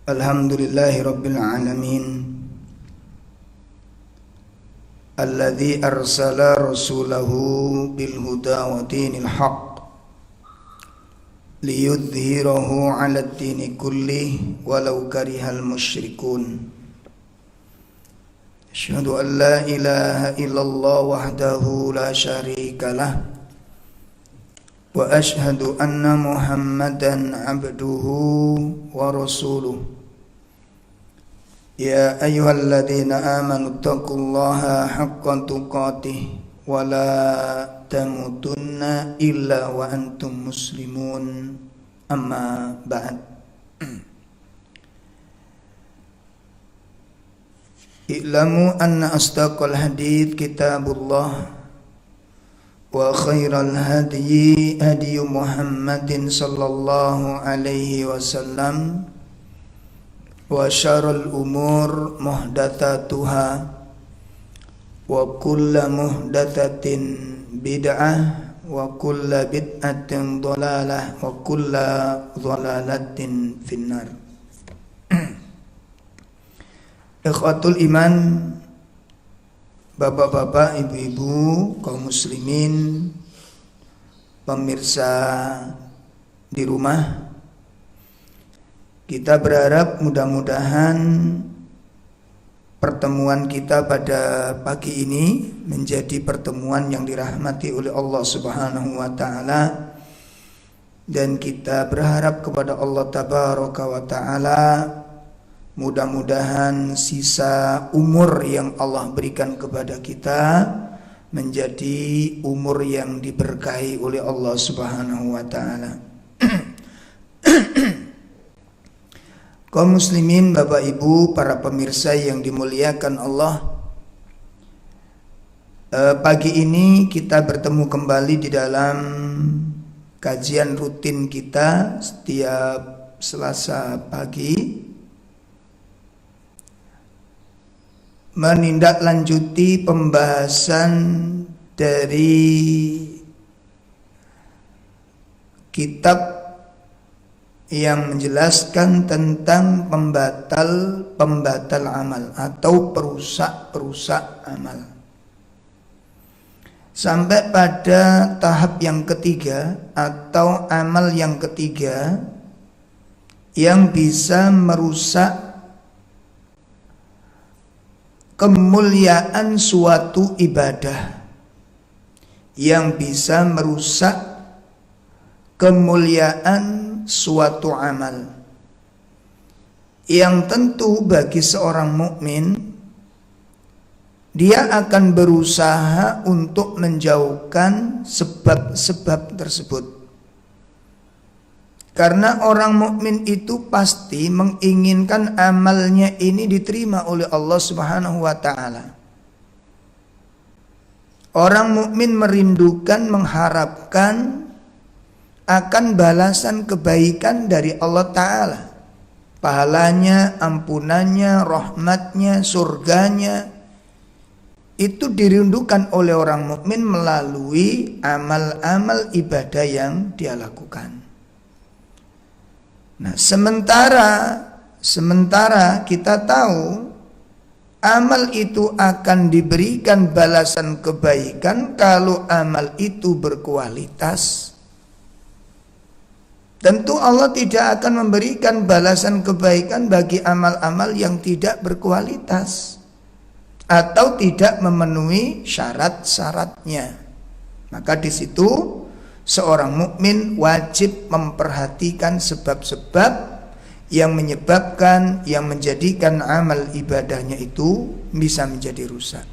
Alhamdulillahi Rabbil Alamin Alladhi arsala rasulahu bilhuda wa dinil haq liyudhhirahu ala dini kullih walau karihal musyrikun. Asyhadu an la ilaha illallah wahdahu la syarika lah wa asyhadu anna Muhammadan abduhu wa rasuluh. Ya ayyuhalladzina amanu taqullaha haqqa tuqatih wa la tamutunna illa wa antum muslimun. Amma ba'd. I'lamu anna asdaqal hadits kitabullah wa khairal hadyi hadyu Muhammadin sallallahu alaihi wasallam wa syarrul umur muhdatsatuha wa kullu muhdatsatin bid'ah wa kullu bid'atin dhalalah wa kullu dhalalatin finnar. Ikhwatul iman, bapak-bapak, ibu-ibu, kaum muslimin, pemirsa di rumah, kita berharap mudah-mudahan pertemuan kita pada pagi ini menjadi pertemuan yang dirahmati oleh Allah Subhanahu wa taala, dan kita berharap kepada Allah Tabaraka wa taala mudah-mudahan sisa umur yang Allah berikan kepada kita menjadi umur yang diberkahi oleh Allah Subhanahu wa taala. Kaum muslimin, Bapak Ibu, para pemirsa yang dimuliakan Allah, pagi ini kita bertemu kembali di dalam kajian rutin kita setiap Selasa pagi, menindaklanjuti pembahasan dari kitab yang menjelaskan tentang pembatal amal atau perusak amal, sampai pada tahap yang ketiga atau amal yang ketiga yang bisa merusak kemuliaan suatu ibadah, yang bisa merusak kemuliaan suatu amal, yang tentu bagi seorang mukmin dia akan berusaha untuk menjauhkan sebab-sebab tersebut. Karena orang mukmin itu pasti menginginkan amalnya ini diterima oleh Allah Subhanahu wa taala. Orang mukmin merindukan, mengharapkan akan balasan kebaikan dari Allah Ta'ala, pahalanya, ampunannya, rahmatnya, surganya. Itu dirindukan oleh orang mukmin melalui amal-amal ibadah yang dia lakukan. Nah, sementara kita tahu amal itu akan diberikan balasan kebaikan kalau amal itu berkualitas. Tentu Allah tidak akan memberikan balasan kebaikan bagi amal-amal yang tidak berkualitas atau tidak memenuhi syarat-syaratnya. Maka di situ seorang mukmin wajib memperhatikan sebab-sebab yang menyebabkan, yang menjadikan amal ibadahnya itu bisa menjadi rusak.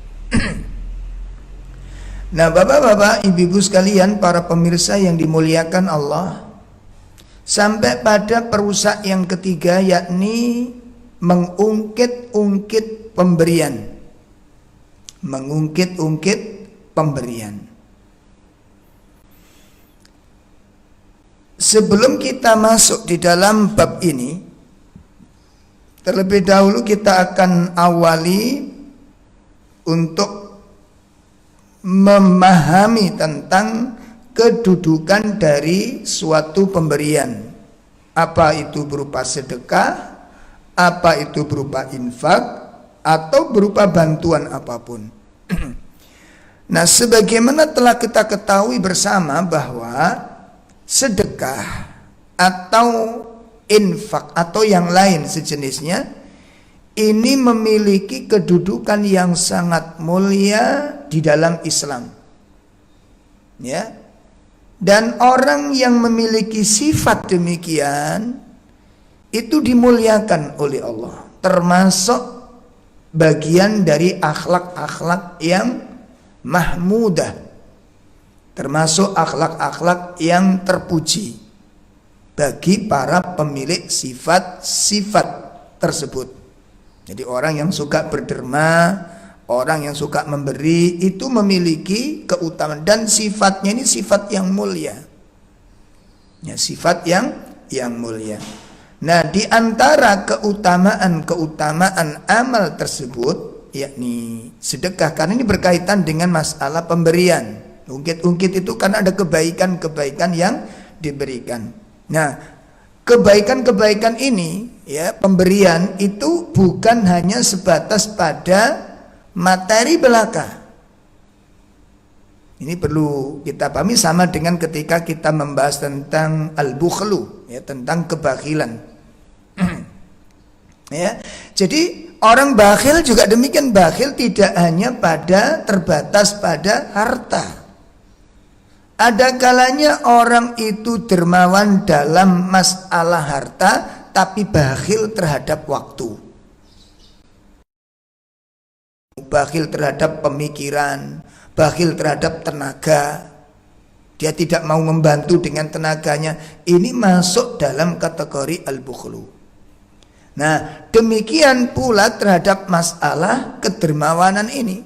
Nah, bapak-bapak, ibu-ibu sekalian, para pemirsa yang dimuliakan Allah, sampai pada perusak yang ketiga, yakni mengungkit-ungkit pemberian. Mengungkit-ungkit pemberian. Sebelum kita masuk di dalam bab ini, terlebih dahulu kita akan awali untuk memahami tentang kedudukan dari suatu pemberian. Apa itu berupa sedekah, apa itu berupa infak atau berupa bantuan apapun. Nah, sebagaimana telah kita ketahui bersama bahwa sedekah atau infak atau yang lain sejenisnya ini memiliki kedudukan yang sangat mulia di dalam Islam. Ya. Dan orang yang memiliki sifat demikian itu dimuliakan oleh Allah, termasuk bagian dari akhlak-akhlak yang mahmudah, termasuk akhlak-akhlak yang terpuji bagi para pemilik sifat-sifat tersebut. Jadi orang yang suka berderma, orang yang suka memberi itu memiliki keutamaan dan sifatnya ini sifat yang mulia. Ya, sifat yang mulia. Nah, di antara keutamaan amal tersebut yakni sedekah, karena ini berkaitan dengan masalah pemberian. Ungkit-ungkit itu karena ada kebaikan-kebaikan yang diberikan. Nah, kebaikan-kebaikan ini ya, pemberian itu bukan hanya sebatas pada materi belaka. Ini perlu kita pahami, sama dengan ketika kita membahas tentang al-bukhlu, ya, tentang kebakilan. Ya, jadi orang bakhil juga demikian, bakhil tidak hanya terbatas pada harta. Ada kalanya orang itu dermawan dalam masalah harta, tapi bakhil terhadap waktu, bakhil terhadap pemikiran, bakhil terhadap tenaga. Dia tidak mau membantu dengan tenaganya. Ini masuk dalam kategori al-bukhlu. Nah, demikian pula terhadap masalah kedermawanan ini.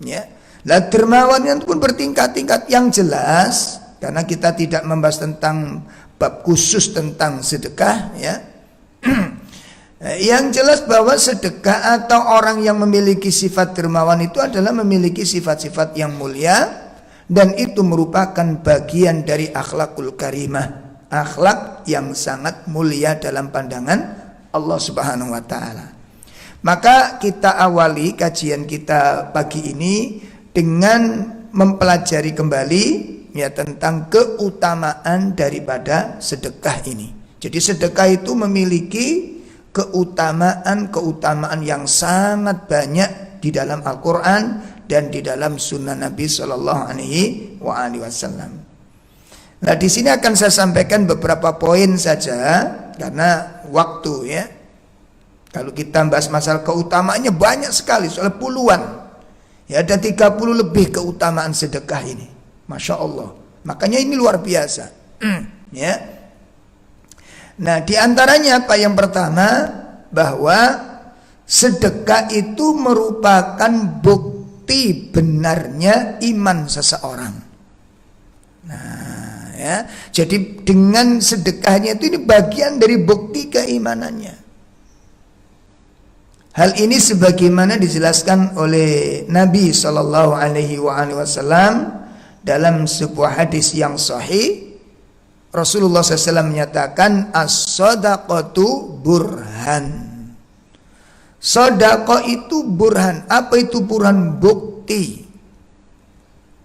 Ya. Lah, dermawanan pun bertingkat-tingkat yang jelas, karena kita tidak membahas tentang bab khusus tentang sedekah, ya. Yang jelas bahwa sedekah atau orang yang memiliki sifat dermawan itu adalah memiliki sifat-sifat yang mulia, dan itu merupakan bagian dari akhlakul karimah, akhlak yang sangat mulia dalam pandangan Allah Subhanahu wa taala. Maka kita awali kajian kita pagi ini dengan mempelajari kembali ya tentang keutamaan daripada sedekah ini. Jadi sedekah itu memiliki keutamaan yang sangat banyak di dalam Al-Qur'an dan di dalam sunnah Nabi Shallallahu Alaihi Wasallam. Nah, di sini akan saya sampaikan beberapa poin saja karena waktu, ya. Kalau kita bahas masalah keutamaannya banyak sekali, soal puluhan. Ya, ada 30 lebih keutamaan sedekah ini. Masya Allah. Makanya ini luar biasa. Ya. Nah, di antaranya apa? Yang pertama, bahwa sedekah itu merupakan bukti benarnya iman seseorang. Nah, ya. Jadi dengan sedekahnya itu ini bagian dari bukti keimanannya. Hal ini sebagaimana dijelaskan oleh Nabi Shallallahu Alaihi Wasallam dalam sebuah hadis yang sahih. Rasulullah SAW menyatakan as-shadaqatu burhan. Sedekah itu burhan. Apa itu burhan? Bukti.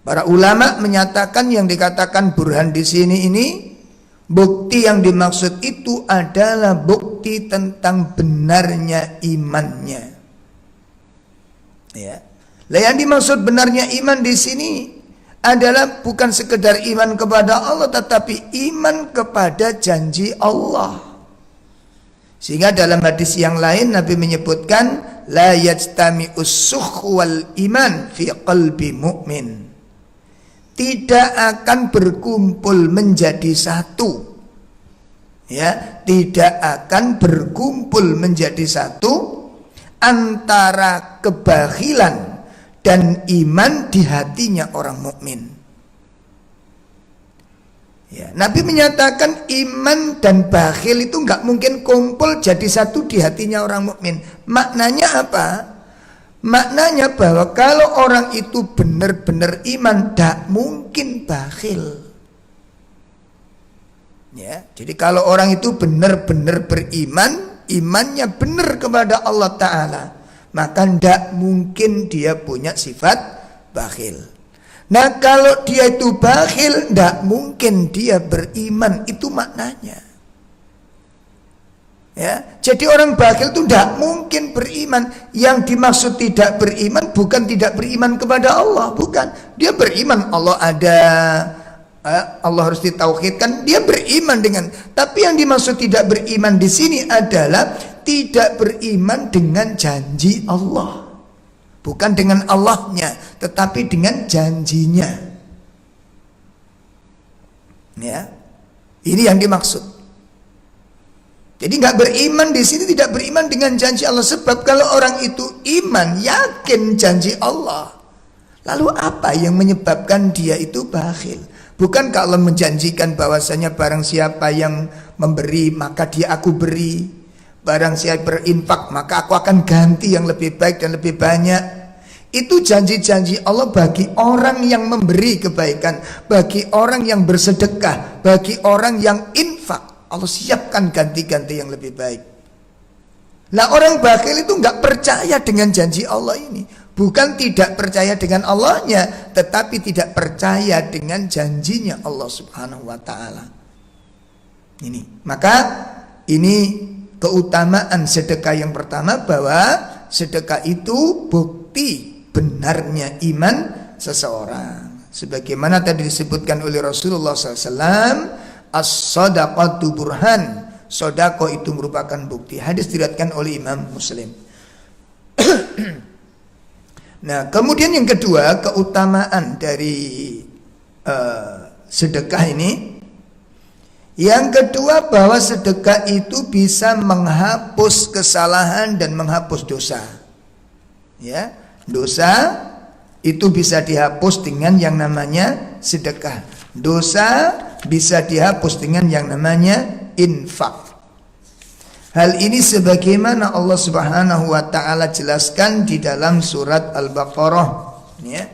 Para ulama menyatakan yang dikatakan burhan di sini ini, bukti yang dimaksud itu adalah bukti tentang benarnya imannya. Ya. Lah, yang dimaksud benarnya iman di sini adalah bukan sekedar iman kepada Allah, tetapi iman kepada janji Allah. Sehingga dalam hadis yang lain Nabi menyebutkan la yajtami'us sukh wal iman fi qalbi mu'min. Tidak akan berkumpul menjadi satu. Ya, tidak akan berkumpul menjadi satu antara kebakhilan dan iman di hatinya orang mukmin. Ya, Nabi menyatakan iman dan bakhil itu nggak mungkin kumpul jadi satu di hatinya orang mukmin. Maknanya apa? Maknanya bahwa kalau orang itu benar-benar iman, tak mungkin bakhil. Ya, jadi kalau orang itu benar-benar beriman, imannya benar kepada Allah Ta'ala, maka tidak mungkin dia punya sifat bakhil. Nah, kalau dia itu bakhil, tidak mungkin dia beriman. Itu maknanya. Ya, jadi orang bakhil itu tidak mungkin beriman. Yang dimaksud tidak beriman bukan tidak beriman kepada Allah, bukan. Dia beriman Allah ada, Allah harus ditauhidkan, dia beriman dengan. Tapi yang dimaksud tidak beriman di sini adalah tidak beriman dengan janji Allah, bukan dengan Allahnya, tetapi dengan janjinya. Ya, ini yang dimaksud. Jadi nggak beriman di sini tidak beriman dengan janji Allah. Sebab kalau orang itu iman, yakin janji Allah, lalu apa yang menyebabkan dia itu bakhil? Bukankah Allah menjanjikan bahwasanya barang siapa yang memberi maka dia aku beri, barang siapa berinfak maka aku akan ganti yang lebih baik dan lebih banyak. Itu janji-janji Allah bagi orang yang memberi kebaikan, bagi orang yang bersedekah, bagi orang yang infak. Allah siapkan ganti-ganti yang lebih baik. Nah, orang bakhil itu nggak percaya dengan janji Allah ini. Bukan tidak percaya dengan Allahnya, tetapi tidak percaya dengan janjinya Allah Subhanahu wa Ta'ala. Ini, maka ini keutamaan sedekah yang pertama, bahwa sedekah itu bukti benarnya iman seseorang. Sebagaimana tadi disebutkan oleh Rasulullah SAW, as-sadaqatu burhan, sedekah itu merupakan bukti. Hadis diriwayatkan oleh Imam Muslim. Nah, kemudian yang kedua, keutamaan dari sedekah ini, yang kedua bahwa sedekah itu bisa menghapus kesalahan dan menghapus dosa. Ya, dosa itu bisa dihapus dengan yang namanya sedekah. Dosa bisa dihapus dengan yang namanya infak. Hal ini sebagaimana Allah Subhanahu wa Ta'ala jelaskan di dalam surat Al-Baqarah, ya,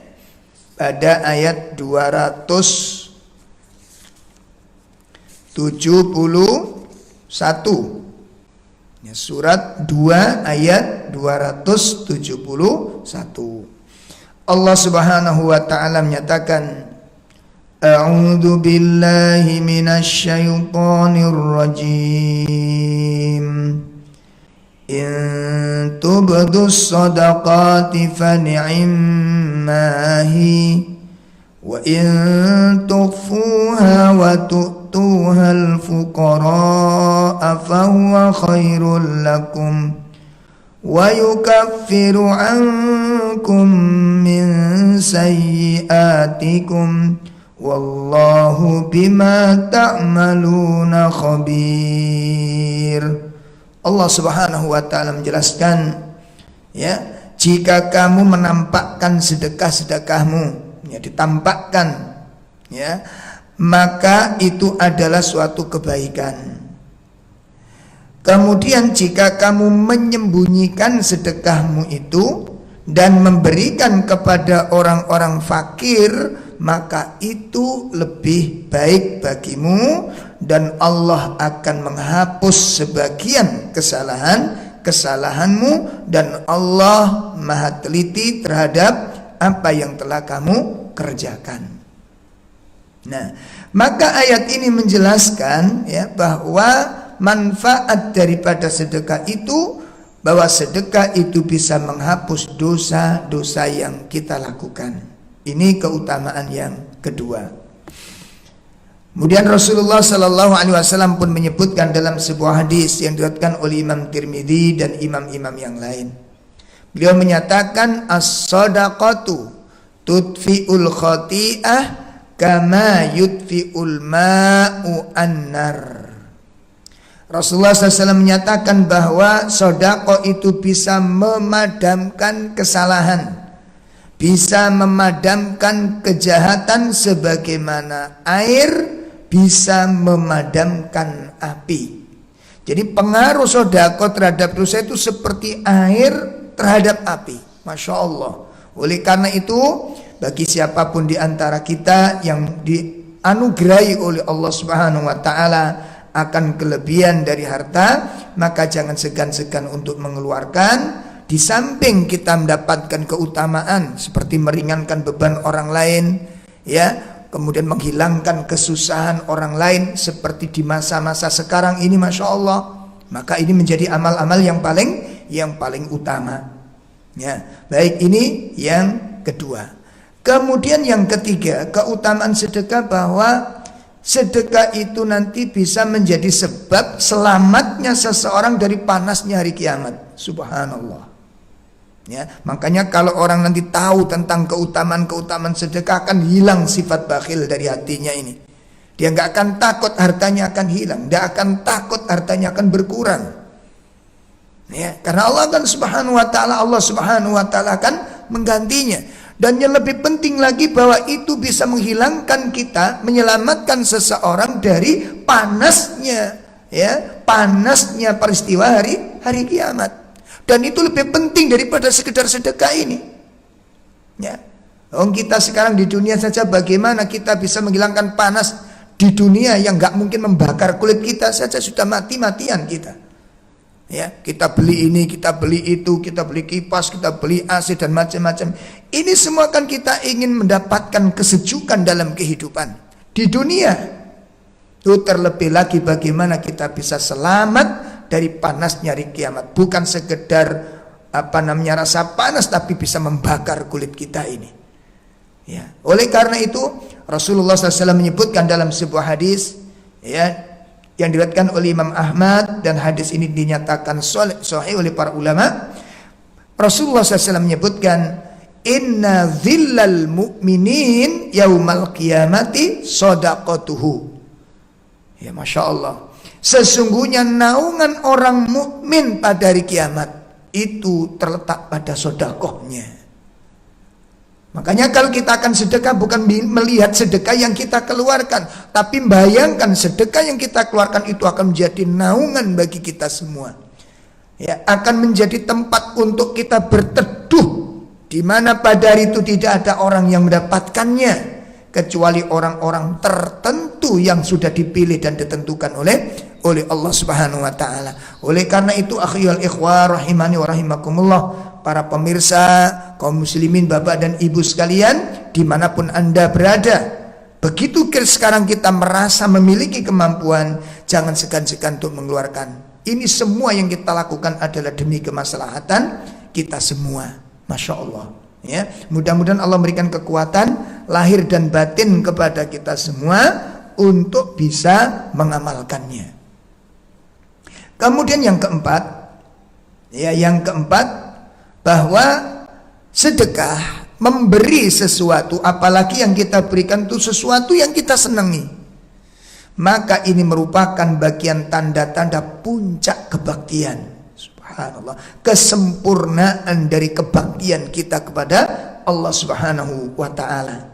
pada ayat 271. Ya, surat 2 ayat 271. Allah Subhanahu wa Ta'ala menyatakan, A'udzu billahi minasy syaithanir rajim. In tubdus shadaqati fa ni'mahi wa in tukhfuha wa tu'tuha al-fuqara fa huwa khairul lakum wa yukaffiru 'ankum min sayyi'atikum wallahu bima ta'maluna khabir. Allah Subhanahu wa Ta'ala menjelaskan, ya, jika kamu menampakkan sedekah-sedekahmu, ya, ditampakkan, ya, maka itu adalah suatu kebaikan. Kemudian jika kamu menyembunyikan sedekahmu itu dan memberikan kepada orang-orang fakir, maka itu lebih baik bagimu, dan Allah akan menghapus sebagian kesalahanmu, dan Allah Maha teliti terhadap apa yang telah kamu kerjakan. Nah, maka ayat ini menjelaskan, ya, bahwa manfaat daripada sedekah itu, bahwa sedekah itu bisa menghapus dosa-dosa yang kita lakukan. Ini keutamaan yang kedua. Kemudian Rasulullah Sallallahu Alaihi Wasallam pun menyebutkan dalam sebuah hadis yang diriwayatkan oleh Imam Tirmidzi dan imam-imam yang lain. Beliau menyatakan, as-sadaqatu tudfi'ul khati'ah kama yudfi'ul ma'u an-nar. Rasulullah SAW menyatakan bahwa sedekah itu bisa memadamkan kesalahan, bisa memadamkan kejahatan sebagaimana air bisa memadamkan api. Jadi pengaruh sedekah terhadap dosa itu seperti air terhadap api. Masya Allah. Oleh karena itu, bagi siapapun di antara kita yang dianugerahi oleh Allah Subhanahu wa Ta'ala akan kelebihan dari harta, maka jangan segan-segan untuk mengeluarkan. Di samping kita mendapatkan keutamaan seperti meringankan beban orang lain, ya, kemudian menghilangkan kesusahan orang lain seperti di masa-masa sekarang ini, Masya Allah, maka ini menjadi amal-amal yang paling utama. Ya, baik, ini yang kedua. Kemudian yang ketiga, keutamaan sedekah, bahwa sedekah itu nanti bisa menjadi sebab selamatnya seseorang dari panasnya hari kiamat. Subhanallah. Ya, makanya kalau orang nanti tahu tentang keutamaan sedekah, akan hilang sifat bakhil dari hatinya ini. Dia nggak akan takut hartanya akan hilang, dia akan takut hartanya akan berkurang. Ya, karena Allah Subhanahu wa taala akan menggantinya. Dan yang lebih penting lagi, bahwa itu bisa menghilangkan kita, menyelamatkan seseorang dari panasnya, ya, panasnya peristiwa hari kiamat. Dan itu lebih penting daripada sekedar sedekah ini. Ya, kita sekarang di dunia saja, bagaimana kita bisa menghilangkan panas di dunia yang nggak mungkin membakar kulit kita saja sudah mati-matian kita. Ya, kita beli ini, kita beli itu, kita beli kipas, kita beli AC dan macam-macam. Ini semua kan kita ingin mendapatkan kesejukan dalam kehidupan di dunia. Itu terlebih lagi bagaimana kita bisa selamat dari panasnya hari kiamat. Bukan sekedar rasa panas, tapi bisa membakar kulit kita ini. Ya, oleh karena itu Rasulullah SAW menyebutkan dalam sebuah hadis, ya, yang diriwayatkan oleh Imam Ahmad, dan hadis ini dinyatakan sahih oleh para ulama. Rasulullah SAW menyebutkan, inna dhillal mu'minin yaumal qiyamati sadaqatuhu. Ya, Masya Allah, sesungguhnya naungan orang mukmin pada hari kiamat itu terletak pada sedekahnya. Makanya kalau kita akan sedekah, bukan melihat sedekah yang kita keluarkan, tapi bayangkan sedekah yang kita keluarkan itu akan menjadi naungan bagi kita semua. Ya, akan menjadi tempat untuk kita berteduh, di mana pada hari itu tidak ada orang yang mendapatkannya, kecuali orang-orang tertentu yang sudah dipilih dan ditentukan oleh Allah Subhanahu wa taala. Oleh karena itu, akhiyal ikhwah rahimani wa rahimakumullah, para pemirsa kaum muslimin, bapak dan ibu sekalian, dimanapun anda berada, begitu sekarang kita merasa memiliki kemampuan, jangan segan-segan untuk mengeluarkan. Ini semua yang kita lakukan adalah demi kemaslahatan kita semua. Masya Allah, ya, mudah-mudahan Allah memberikan kekuatan lahir dan batin kepada kita semua untuk bisa mengamalkannya. Kemudian yang keempat, bahwa sedekah memberi sesuatu, apalagi yang kita berikan itu sesuatu yang kita senangi, maka ini merupakan bagian tanda-tanda puncak kebaktian. Subhanallah, kesempurnaan dari kebaktian kita kepada Allah Subhanahu wa taala.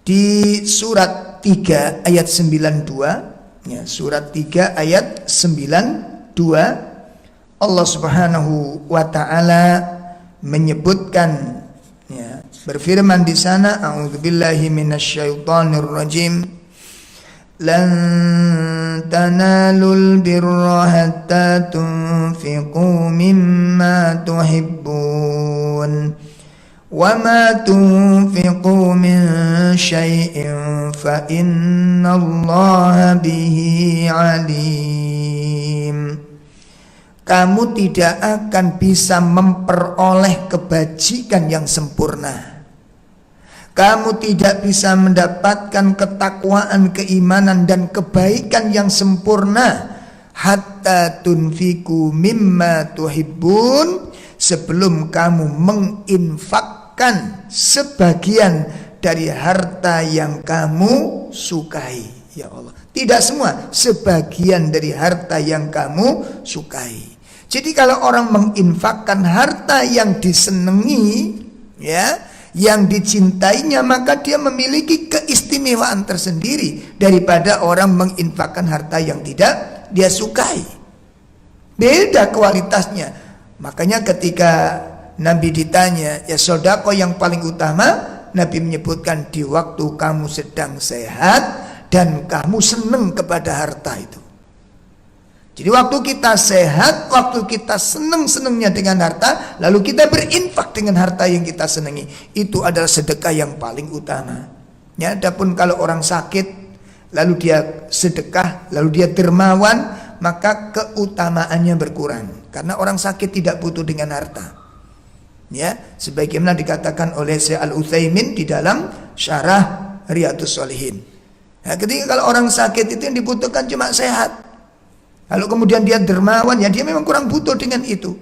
Di surat 3 ayat 92, ya, surat 3 ayat 92, Allah Subhanahu wa taala menyebutkan, ya, berfirman di sana, a'udzubillahi minasyaitonir rajim, lan tanalul birra hatta tunfiqu mimma tuhibbun wa ma tunfiqu min syai'in fa innallaha bihi alim. Kamu tidak akan bisa memperoleh kebajikan yang sempurna. Kamu tidak bisa mendapatkan ketakwaan, keimanan dan kebaikan yang sempurna hatta tunfiku mimma tuhibbun, sebelum kamu menginfakkan sebagian dari harta yang kamu sukai. Ya Allah, tidak semua, sebagian dari harta yang kamu sukai. Jadi kalau orang menginfakkan harta yang disenangi, ya, yang dicintainya, maka dia memiliki keistimewaan tersendiri daripada orang menginfakkan harta yang tidak dia sukai. Beda kualitasnya. Makanya ketika Nabi ditanya, ya sedekah yang paling utama, Nabi menyebutkan di waktu kamu sedang sehat dan kamu senang kepada harta itu. Jadi waktu kita sehat, waktu kita senang-senangnya dengan harta, lalu kita berinfak dengan harta yang kita senangi, itu adalah sedekah yang paling utama. Ya, adapun kalau orang sakit, lalu dia sedekah, lalu dia dermawan, maka keutamaannya berkurang. Karena orang sakit tidak butuh dengan harta. Ya, sebagaimana dikatakan oleh Syekh Al-Utsaimin di dalam Syarah Riyadhus Shalihin. Nah, ketika kalau orang sakit itu yang dibutuhkan cuma sehat. Kalau kemudian dia dermawan, ya dia memang kurang butuh dengan itu.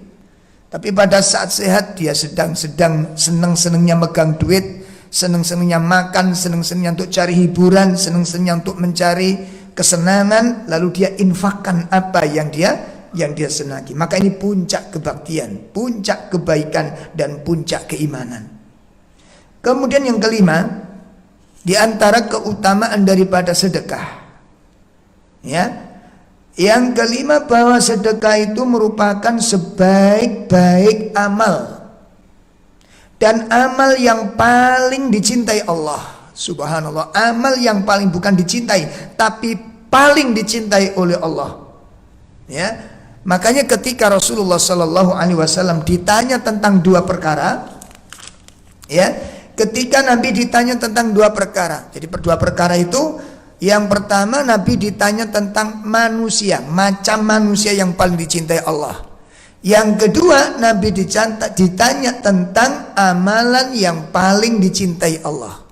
Tapi pada saat sehat dia sedang senang-senangnya megang duit, senang-senangnya makan, senang-senangnya untuk cari hiburan, senang-senangnya untuk mencari kesenangan, lalu dia infakkan apa yang dia senangi. Maka ini puncak kebaktian, puncak kebaikan, dan puncak keimanan. Kemudian yang kelima, di antara keutamaan daripada sedekah, ya, yang kelima bahwa sedekah itu merupakan sebaik-baik amal dan amal yang paling dicintai Allah. Subhanallah, amal yang paling bukan dicintai tapi paling dicintai oleh Allah. Ya, makanya ketika Rasulullah Shallallahu Alaihi Wasallam ditanya tentang dua perkara, ya, ketika Nabi ditanya tentang dua perkara, jadi dua perkara itu. Yang pertama Nabi ditanya tentang manusia, macam manusia yang paling dicintai Allah. Yang kedua Nabi ditanya tentang amalan yang paling dicintai Allah.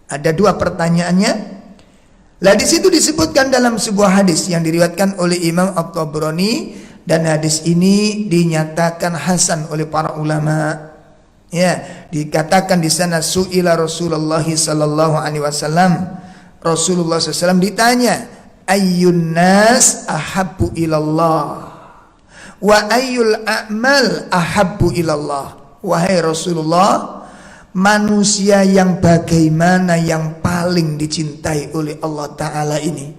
Ada dua pertanyaannya. Lah di situ disebutkan dalam sebuah hadis yang diriwayatkan oleh Imam At-Tabrani, dan hadis ini dinyatakan hasan oleh para ulama. Ya, dikatakan di sana su'ila Rasulullah sallallahu alaihi wasallam. Rasulullah SAW ditanya, ayyun nas ahabbu ilallah wa ayyul a'mal ahabbu ilallah. Wahai Rasulullah, manusia yang bagaimana yang paling dicintai oleh Allah Ta'ala ini,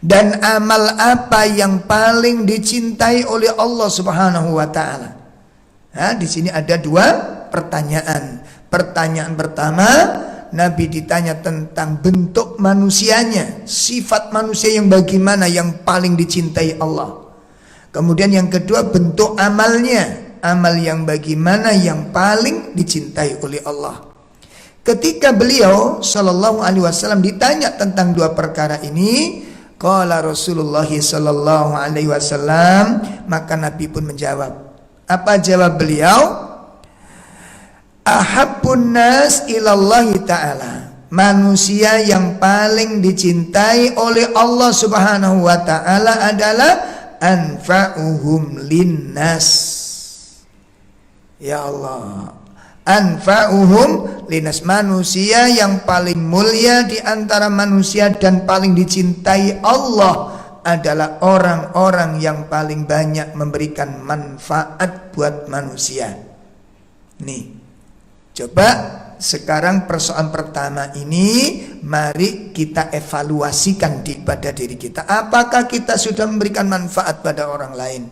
dan amal apa yang paling dicintai oleh Allah Subhanahu wa Ta'ala. Nah, di sini ada dua pertanyaan. Pertanyaan pertama, Nabi ditanya tentang bentuk manusianya, sifat manusia yang bagaimana yang paling dicintai Allah. Kemudian yang kedua, bentuk amalnya, amal yang bagaimana yang paling dicintai oleh Allah. Ketika beliau Shallallahu Alaihi Wasallam ditanya tentang dua perkara ini, qala Rasulullah Shallallahu Alaihi Wasallam, maka Nabi pun menjawab. Apa jawab beliau? Ahabbun nas ilallahi ta'ala, manusia yang paling dicintai oleh Allah Subhanahu wa ta'ala adalah anfa'uhum linnas. Ya Allah, anfa'uhum linnas, manusia yang paling mulia di antara manusia dan paling dicintai Allah adalah orang-orang yang paling banyak memberikan manfaat buat manusia. Nih, coba sekarang persoalan pertama ini mari kita evaluasikan pada diri kita. Apakah kita sudah memberikan manfaat pada orang lain?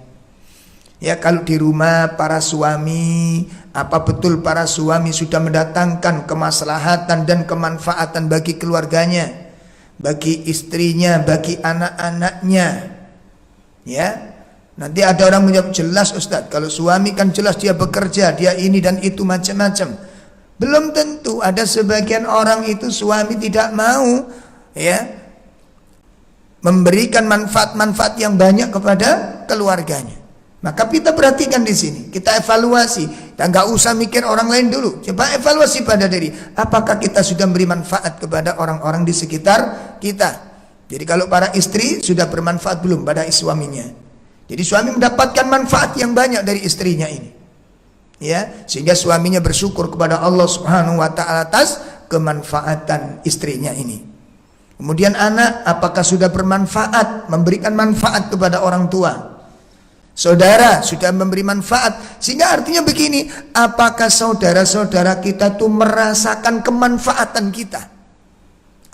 Ya, kalau di rumah para suami, apa betul para suami sudah mendatangkan kemaslahatan dan kemanfaatan bagi keluarganya, bagi istrinya, bagi anak-anaknya? Ya, nanti ada orang menjawab, jelas Ustadz, kalau suami kan jelas dia bekerja, dia ini dan itu macam-macam. Belum tentu, ada sebagian orang itu suami tidak mau ya memberikan manfaat-manfaat yang banyak kepada keluarganya. Maka kita perhatikan di sini, kita evaluasi, dan nggak usah mikir orang lain dulu. Coba evaluasi pada diri, apakah kita sudah beri manfaat kepada orang-orang di sekitar kita? Jadi kalau para istri sudah bermanfaat belum pada suaminya? Jadi suami mendapatkan manfaat yang banyak dari istrinya ini. Ya, sehingga suaminya bersyukur kepada Allah Subhanahu wa ta'ala atas kemanfaatan istrinya ini. Kemudian anak, apakah sudah bermanfaat, memberikan manfaat kepada orang tua? Saudara sudah memberi manfaat, sehingga artinya begini, apakah saudara-saudara kita tuh merasakan kemanfaatan kita?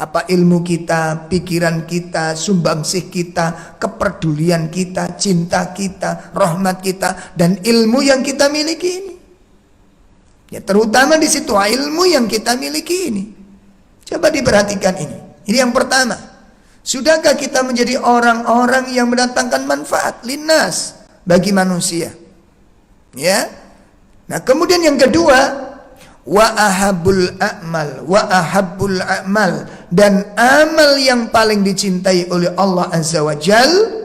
Apa ilmu kita, pikiran kita, sumbangsih kita, kepedulian kita, cinta kita, rahmat kita, dan ilmu yang kita miliki ini. Ya, terutama di situ ilmu yang kita miliki ini. Coba diperhatikan ini. Ini yang pertama. Sudahkah kita menjadi orang-orang yang mendatangkan manfaat linnas bagi manusia? Ya. Nah, kemudian yang kedua, wa ahabbul a'mal, dan amal yang paling dicintai oleh Allah Azza wa Jal.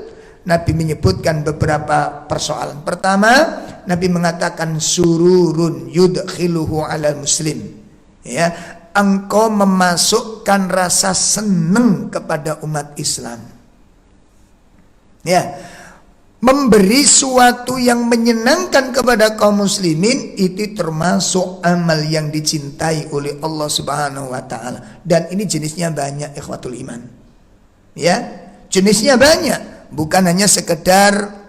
Nabi menyebutkan beberapa persoalan. Pertama, Nabi mengatakan sururun yudkhiluhu alal muslim. Ya, engkau memasukkan rasa senang kepada umat Islam. Ya, memberi sesuatu yang menyenangkan kepada kaum muslimin itu termasuk amal yang dicintai oleh Allah Subhanahu wa taala. Dan ini jenisnya banyak, ikhwatul iman. Ya, jenisnya banyak. Bukan hanya sekedar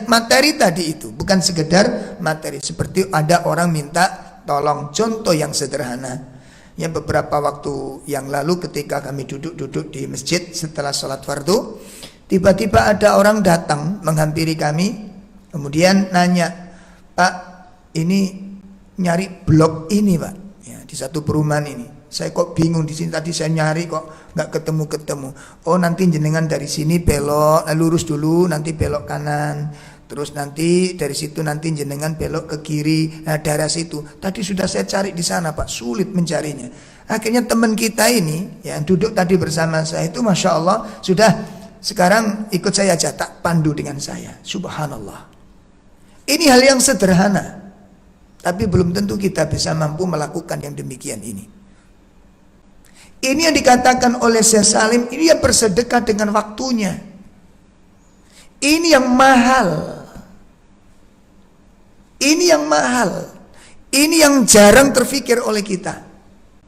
materi tadi itu, bukan sekedar materi. Seperti ada orang minta tolong, contoh yang sederhana. Ya, beberapa waktu yang lalu ketika kami duduk-duduk di masjid setelah sholat fardu, tiba-tiba ada orang datang menghampiri kami, kemudian nanya, "Pak, ini nyari blok ini, Pak, ya, di satu perumahan ini. Saya kok bingung di sini, tadi saya nyari kok nggak ketemu. Oh, nanti jenengan dari sini belok, lurus dulu, nanti belok kanan. Terus nanti dari situ nanti jenengan belok ke kiri. Nah, daerah situ. Tadi sudah saya cari di sana, Pak, sulit mencarinya. Akhirnya teman kita ini yang duduk tadi bersama saya itu, masya Allah, sudah sekarang ikut saya aja, tak pandu dengan saya. Subhanallah. Ini hal yang sederhana, tapi belum tentu kita bisa mampu melakukan yang demikian ini. Ini yang dikatakan oleh Syekh Salim, ini yang bersedekah dengan waktunya. Ini yang mahal. Ini yang mahal. Ini yang jarang terfikir oleh kita.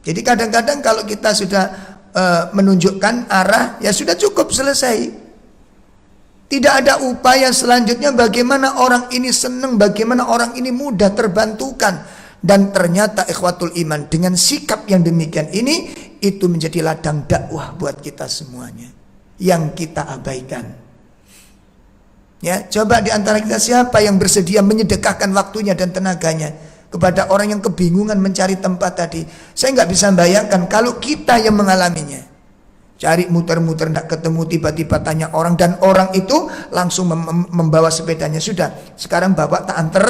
Jadi kadang-kadang kalau kita sudah menunjukkan arah, ya sudah cukup, selesai. Tidak ada upaya selanjutnya bagaimana orang ini senang, bagaimana orang ini mudah terbantukan. Dan ternyata ikhwatul iman, dengan sikap yang demikian ini, itu menjadi ladang dakwah buat kita semuanya yang kita abaikan. Ya, coba di antara kita siapa yang bersedia menyedekahkan waktunya dan tenaganya kepada orang yang kebingungan mencari tempat tadi? Saya nggak bisa bayangkan kalau kita yang mengalaminya. Cari muter-muter tidak ketemu, tiba-tiba tanya orang, dan orang itu langsung membawa sepedanya. Sudah, sekarang bapak tak anter,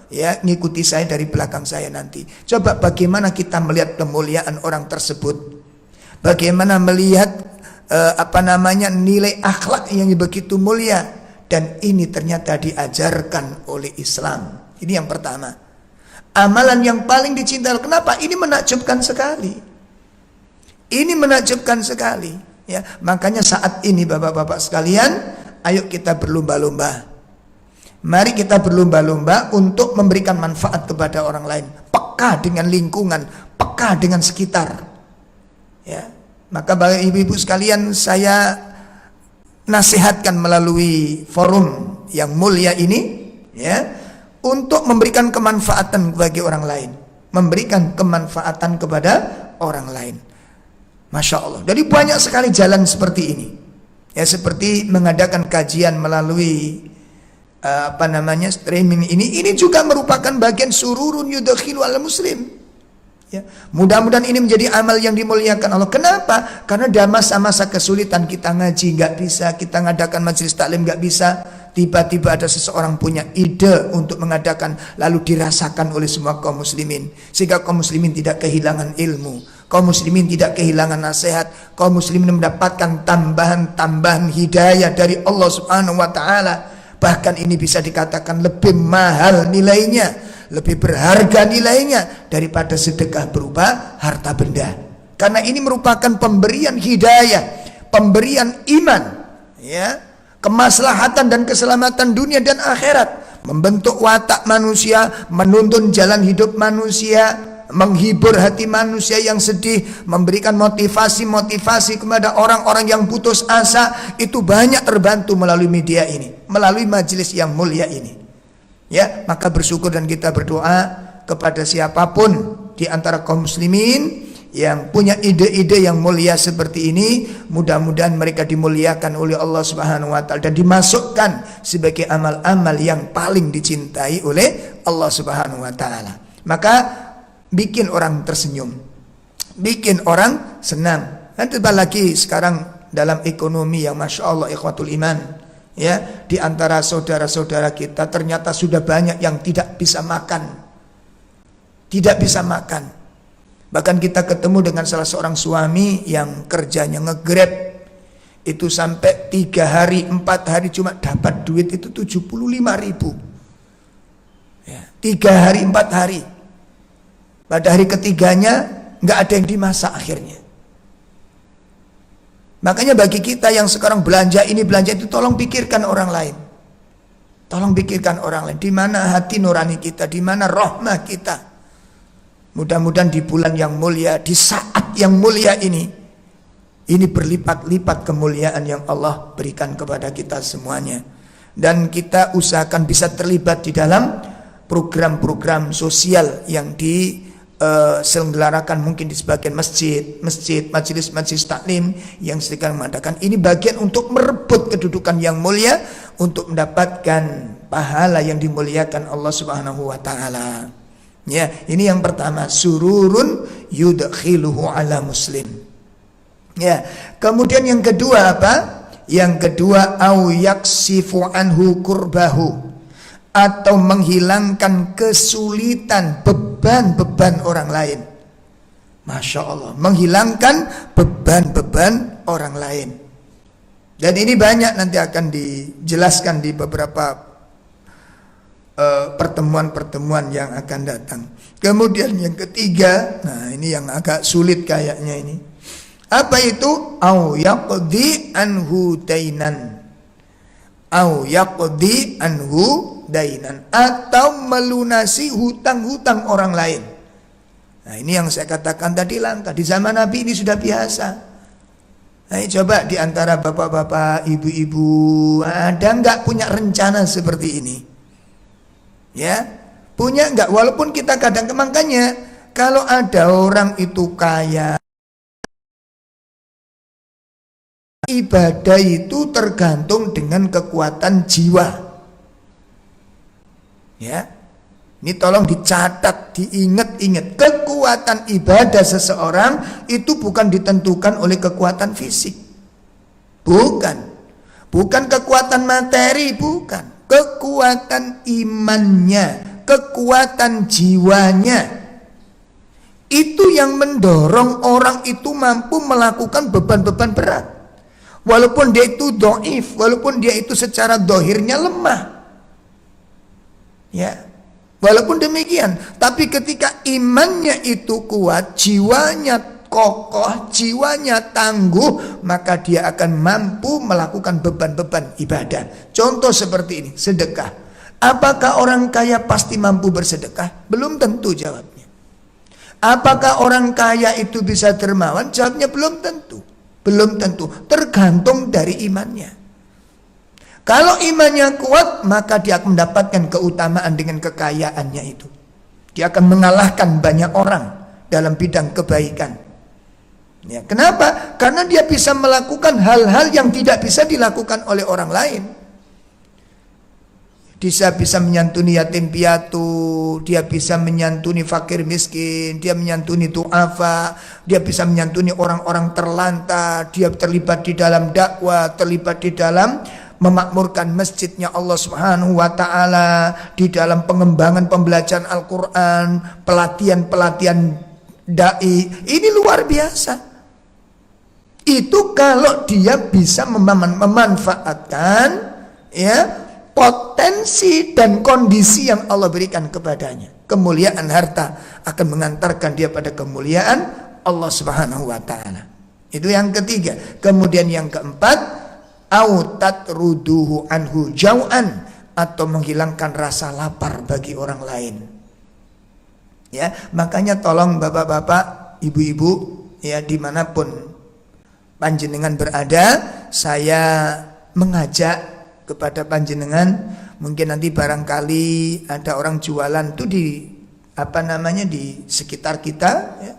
ya, ngikuti saya dari belakang saya nanti. Coba bagaimana kita melihat kemuliaan orang tersebut, bagaimana melihat nilai akhlak yang begitu mulia, dan ini ternyata diajarkan oleh Islam. Ini yang pertama, amalan yang paling dicintai. Kenapa? Ini menakjubkan sekali. Ini menakjubkan sekali, ya. Makanya saat ini bapak-bapak sekalian, ayo kita berlomba-lomba. Mari kita berlomba-lomba untuk memberikan manfaat kepada orang lain, peka dengan lingkungan, peka dengan sekitar. Ya, maka bagi ibu-ibu sekalian, saya nasihatkan melalui forum yang mulia ini, ya, untuk memberikan kemanfaatan bagi orang lain, memberikan kemanfaatan kepada orang lain. Masya Allah. Jadi banyak sekali jalan seperti ini. Ya, seperti mengadakan kajian melalui streaming ini juga merupakan bagian sururun yudkhilu al muslim. Ya, mudah-mudahan ini menjadi amal yang dimuliakan Allah. Kenapa? Karena dalam masa-masa kesulitan kita ngaji nggak bisa, kita ngadakan majelis taklim nggak bisa. Tiba-tiba ada seseorang punya ide untuk mengadakan, lalu dirasakan oleh semua kaum muslimin, sehingga kaum muslimin tidak kehilangan ilmu, kaum muslimin tidak kehilangan nasihat, kaum muslimin mendapatkan tambahan hidayah dari Allah Subhanahu wa taala. Bahkan ini bisa dikatakan lebih mahal nilainya, lebih berharga nilainya daripada sedekah berupa harta benda. Karena ini merupakan pemberian hidayah, pemberian iman, ya, kemaslahatan dan keselamatan dunia dan akhirat, membentuk watak manusia, menuntun jalan hidup manusia, menghibur hati manusia yang sedih, memberikan motivasi kepada orang-orang yang putus asa. Itu banyak terbantu melalui media ini, melalui majelis yang mulia ini. Ya, maka bersyukur dan kita berdoa kepada siapapun di antara kaum muslimin yang punya ide-ide yang mulia seperti ini, mudah-mudahan mereka dimuliakan oleh Allah Subhanahu wa taala dan dimasukkan sebagai amal-amal yang paling dicintai oleh Allah Subhanahu wa taala. Maka bikin orang tersenyum, bikin orang senang. Dan terlebih lagi sekarang dalam ekonomi yang Masya Allah ikhwatul iman. Ya, di antara saudara-saudara kita ternyata sudah banyak yang tidak bisa makan. Tidak bisa makan. Bahkan kita ketemu dengan salah seorang suami yang kerjanya nge-Grab. Itu sampai 3 hari, 4 hari cuma dapat duit itu 75.000. Ya, 3 hari, 4 hari. Pada hari ketiganya nggak ada yang dimasak akhirnya. Makanya bagi kita yang sekarang belanja ini belanja itu, tolong pikirkan orang lain. Tolong pikirkan orang lain. Di mana hati nurani kita, di mana rahmah kita. Mudah-mudahan di bulan yang mulia, di saat yang mulia ini berlipat-lipat kemuliaan yang Allah berikan kepada kita semuanya. Dan kita usahakan bisa terlibat di dalam program-program sosial yang diselenggarakan mungkin di sebagian masjid, majelis taklim yang sedang mengadakan. Ini bagian untuk merebut kedudukan yang mulia, untuk mendapatkan pahala yang dimuliakan Allah Subhanahu wa taala. Ya, ini yang pertama, sururun yudkhiluhu ala muslim. Ya, kemudian yang kedua apa? Yang kedua, au yaksifu anhu kurbahu, atau menghilangkan kesulitan, beban-beban orang lain. Masya Allah, menghilangkan beban-beban orang lain. Dan ini banyak nanti akan dijelaskan di beberapa pertemuan-pertemuan yang akan datang. Kemudian yang ketiga, nah ini yang agak sulit kayaknya ini. Apa itu? Au yaqdi anhu dainan. Au yaqdi anhu dainan, atau melunasi hutang-hutang orang lain. Nah, ini yang saya katakan tadi langka. Di zaman Nabi ini sudah biasa. Nah, coba di antara bapak-bapak, ibu-ibu, ada nggak punya rencana seperti ini? Ya, punya nggak? Walaupun kita kadang, makanya kalau ada orang itu kaya, ibadah itu tergantung dengan kekuatan jiwa. Ya, ini tolong dicatat, diingat-ingat. Kekuatan ibadah seseorang itu bukan ditentukan oleh kekuatan fisik, bukan kekuatan materi, bukan. Kekuatan imannya, kekuatan jiwanya, itu yang mendorong orang itu mampu melakukan beban-beban berat. Walaupun dia itu dhaif, walaupun dia itu secara dohirnya lemah. Ya, walaupun demikian, tapi ketika imannya itu kuat, jiwanya kokoh, jiwanya tangguh, maka dia akan mampu melakukan beban-beban ibadah. Contoh seperti ini, sedekah. Apakah orang kaya pasti mampu bersedekah? Belum tentu jawabnya. Apakah orang kaya itu bisa dermawan? Jawabnya belum tentu. Belum tentu, tergantung dari imannya. Kalau imannya kuat, maka dia akan mendapatkan keutamaan dengan kekayaannya itu. Dia akan mengalahkan banyak orang dalam bidang kebaikan. Ya, kenapa? Karena dia bisa melakukan hal-hal yang tidak bisa dilakukan oleh orang lain. Dia bisa menyantuni yatim piatu, dia bisa menyantuni fakir miskin, dia menyantuni du'afa, dia bisa menyantuni orang-orang terlantar, dia terlibat di dalam dakwah, terlibat di dalam memakmurkan masjidnya Allah Subhanahu wa taala, di dalam pengembangan pembelajaran Al-Qur'an, pelatihan-pelatihan dai. Ini luar biasa. Itu kalau dia bisa memanfaatkan ya potensi dan kondisi yang Allah berikan kepadanya. Kemuliaan harta akan mengantarkan dia pada kemuliaan Allah Subhanahu wa taala. Itu yang ketiga. Kemudian yang keempat, au tatruduhu anhu jau'an, atau menghilangkan rasa lapar bagi orang lain. Ya, makanya tolong bapak-bapak, ibu-ibu, ya dimanapun panjenengan berada, saya mengajak kepada panjenengan, mungkin nanti barangkali ada orang jualan tuh di di sekitar kita, ya.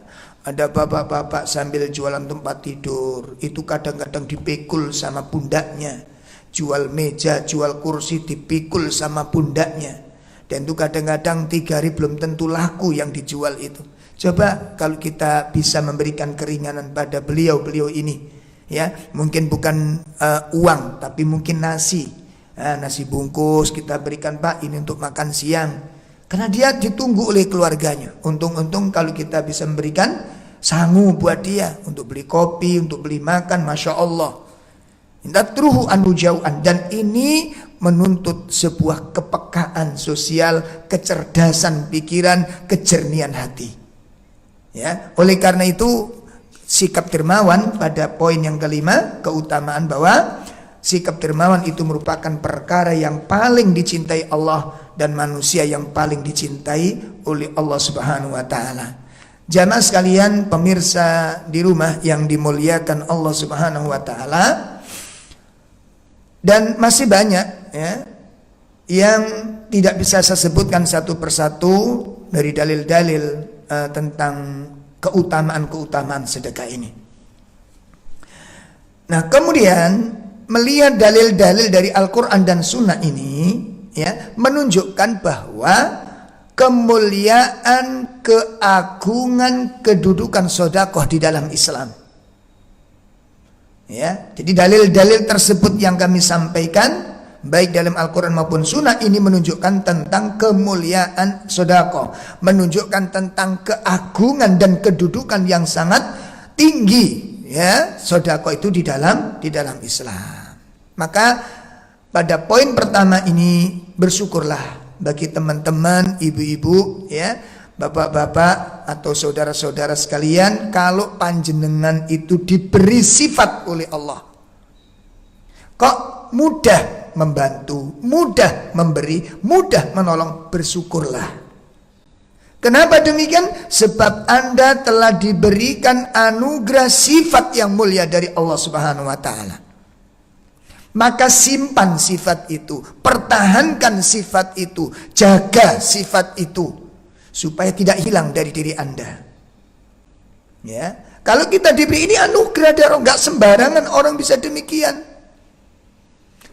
Ada bapak-bapak sambil jualan tempat tidur, itu kadang-kadang dipikul sama pundaknya. Jual meja, jual kursi dipikul sama pundaknya. Dan itu kadang-kadang 3 hari belum tentu laku yang dijual itu. Coba kalau kita bisa memberikan keringanan pada beliau-beliau ini, Ya, mungkin bukan uang, tapi mungkin nasi. Nasi bungkus kita berikan, Pak, ini untuk makan siang. Karena dia ditunggu oleh keluarganya. Untung-untung kalau kita bisa memberikan sangu buat dia untuk beli kopi, untuk beli makan, Masya Allah. Indatruhu anu jauhan. Dan ini menuntut sebuah kepekaan sosial, kecerdasan pikiran, kejernihan hati. Ya, oleh karena itu sikap dermawan pada poin yang kelima, keutamaan bahwa sikap dermawan itu merupakan perkara yang paling dicintai Allah dan manusia yang paling dicintai oleh Allah Subhanahu wa taala. Jamaah sekalian, pemirsa di rumah yang dimuliakan Allah Subhanahu wa taala, dan masih banyak ya yang tidak bisa saya sebutkan satu persatu dari dalil-dalil tentang keutamaan-keutamaan sedekah ini. Nah, kemudian melihat dalil-dalil dari Al-Quran dan Sunnah ini ya menunjukkan bahwa kemuliaan, keagungan, kedudukan sedekah di dalam Islam. Ya, jadi dalil-dalil tersebut yang kami sampaikan baik dalam Al-Quran maupun Sunnah ini menunjukkan tentang kemuliaan sedekah, menunjukkan tentang keagungan dan kedudukan yang sangat tinggi ya sedekah itu di dalam Islam. Maka pada poin pertama ini bersyukurlah bagi teman-teman, ibu-ibu ya, bapak-bapak atau saudara-saudara sekalian kalau panjenengan itu diberi sifat oleh Allah. Kok mudah membantu, mudah memberi, mudah menolong, bersyukurlah. Kenapa demikian? Sebab Anda telah diberikan anugerah sifat yang mulia dari Allah Subhanahu wa taala. Maka simpan sifat itu, pertahankan sifat itu, jaga sifat itu supaya tidak hilang dari diri Anda. Ya, kalau kita diberi ini anugerah dari Allah, enggak sembarangan orang bisa demikian.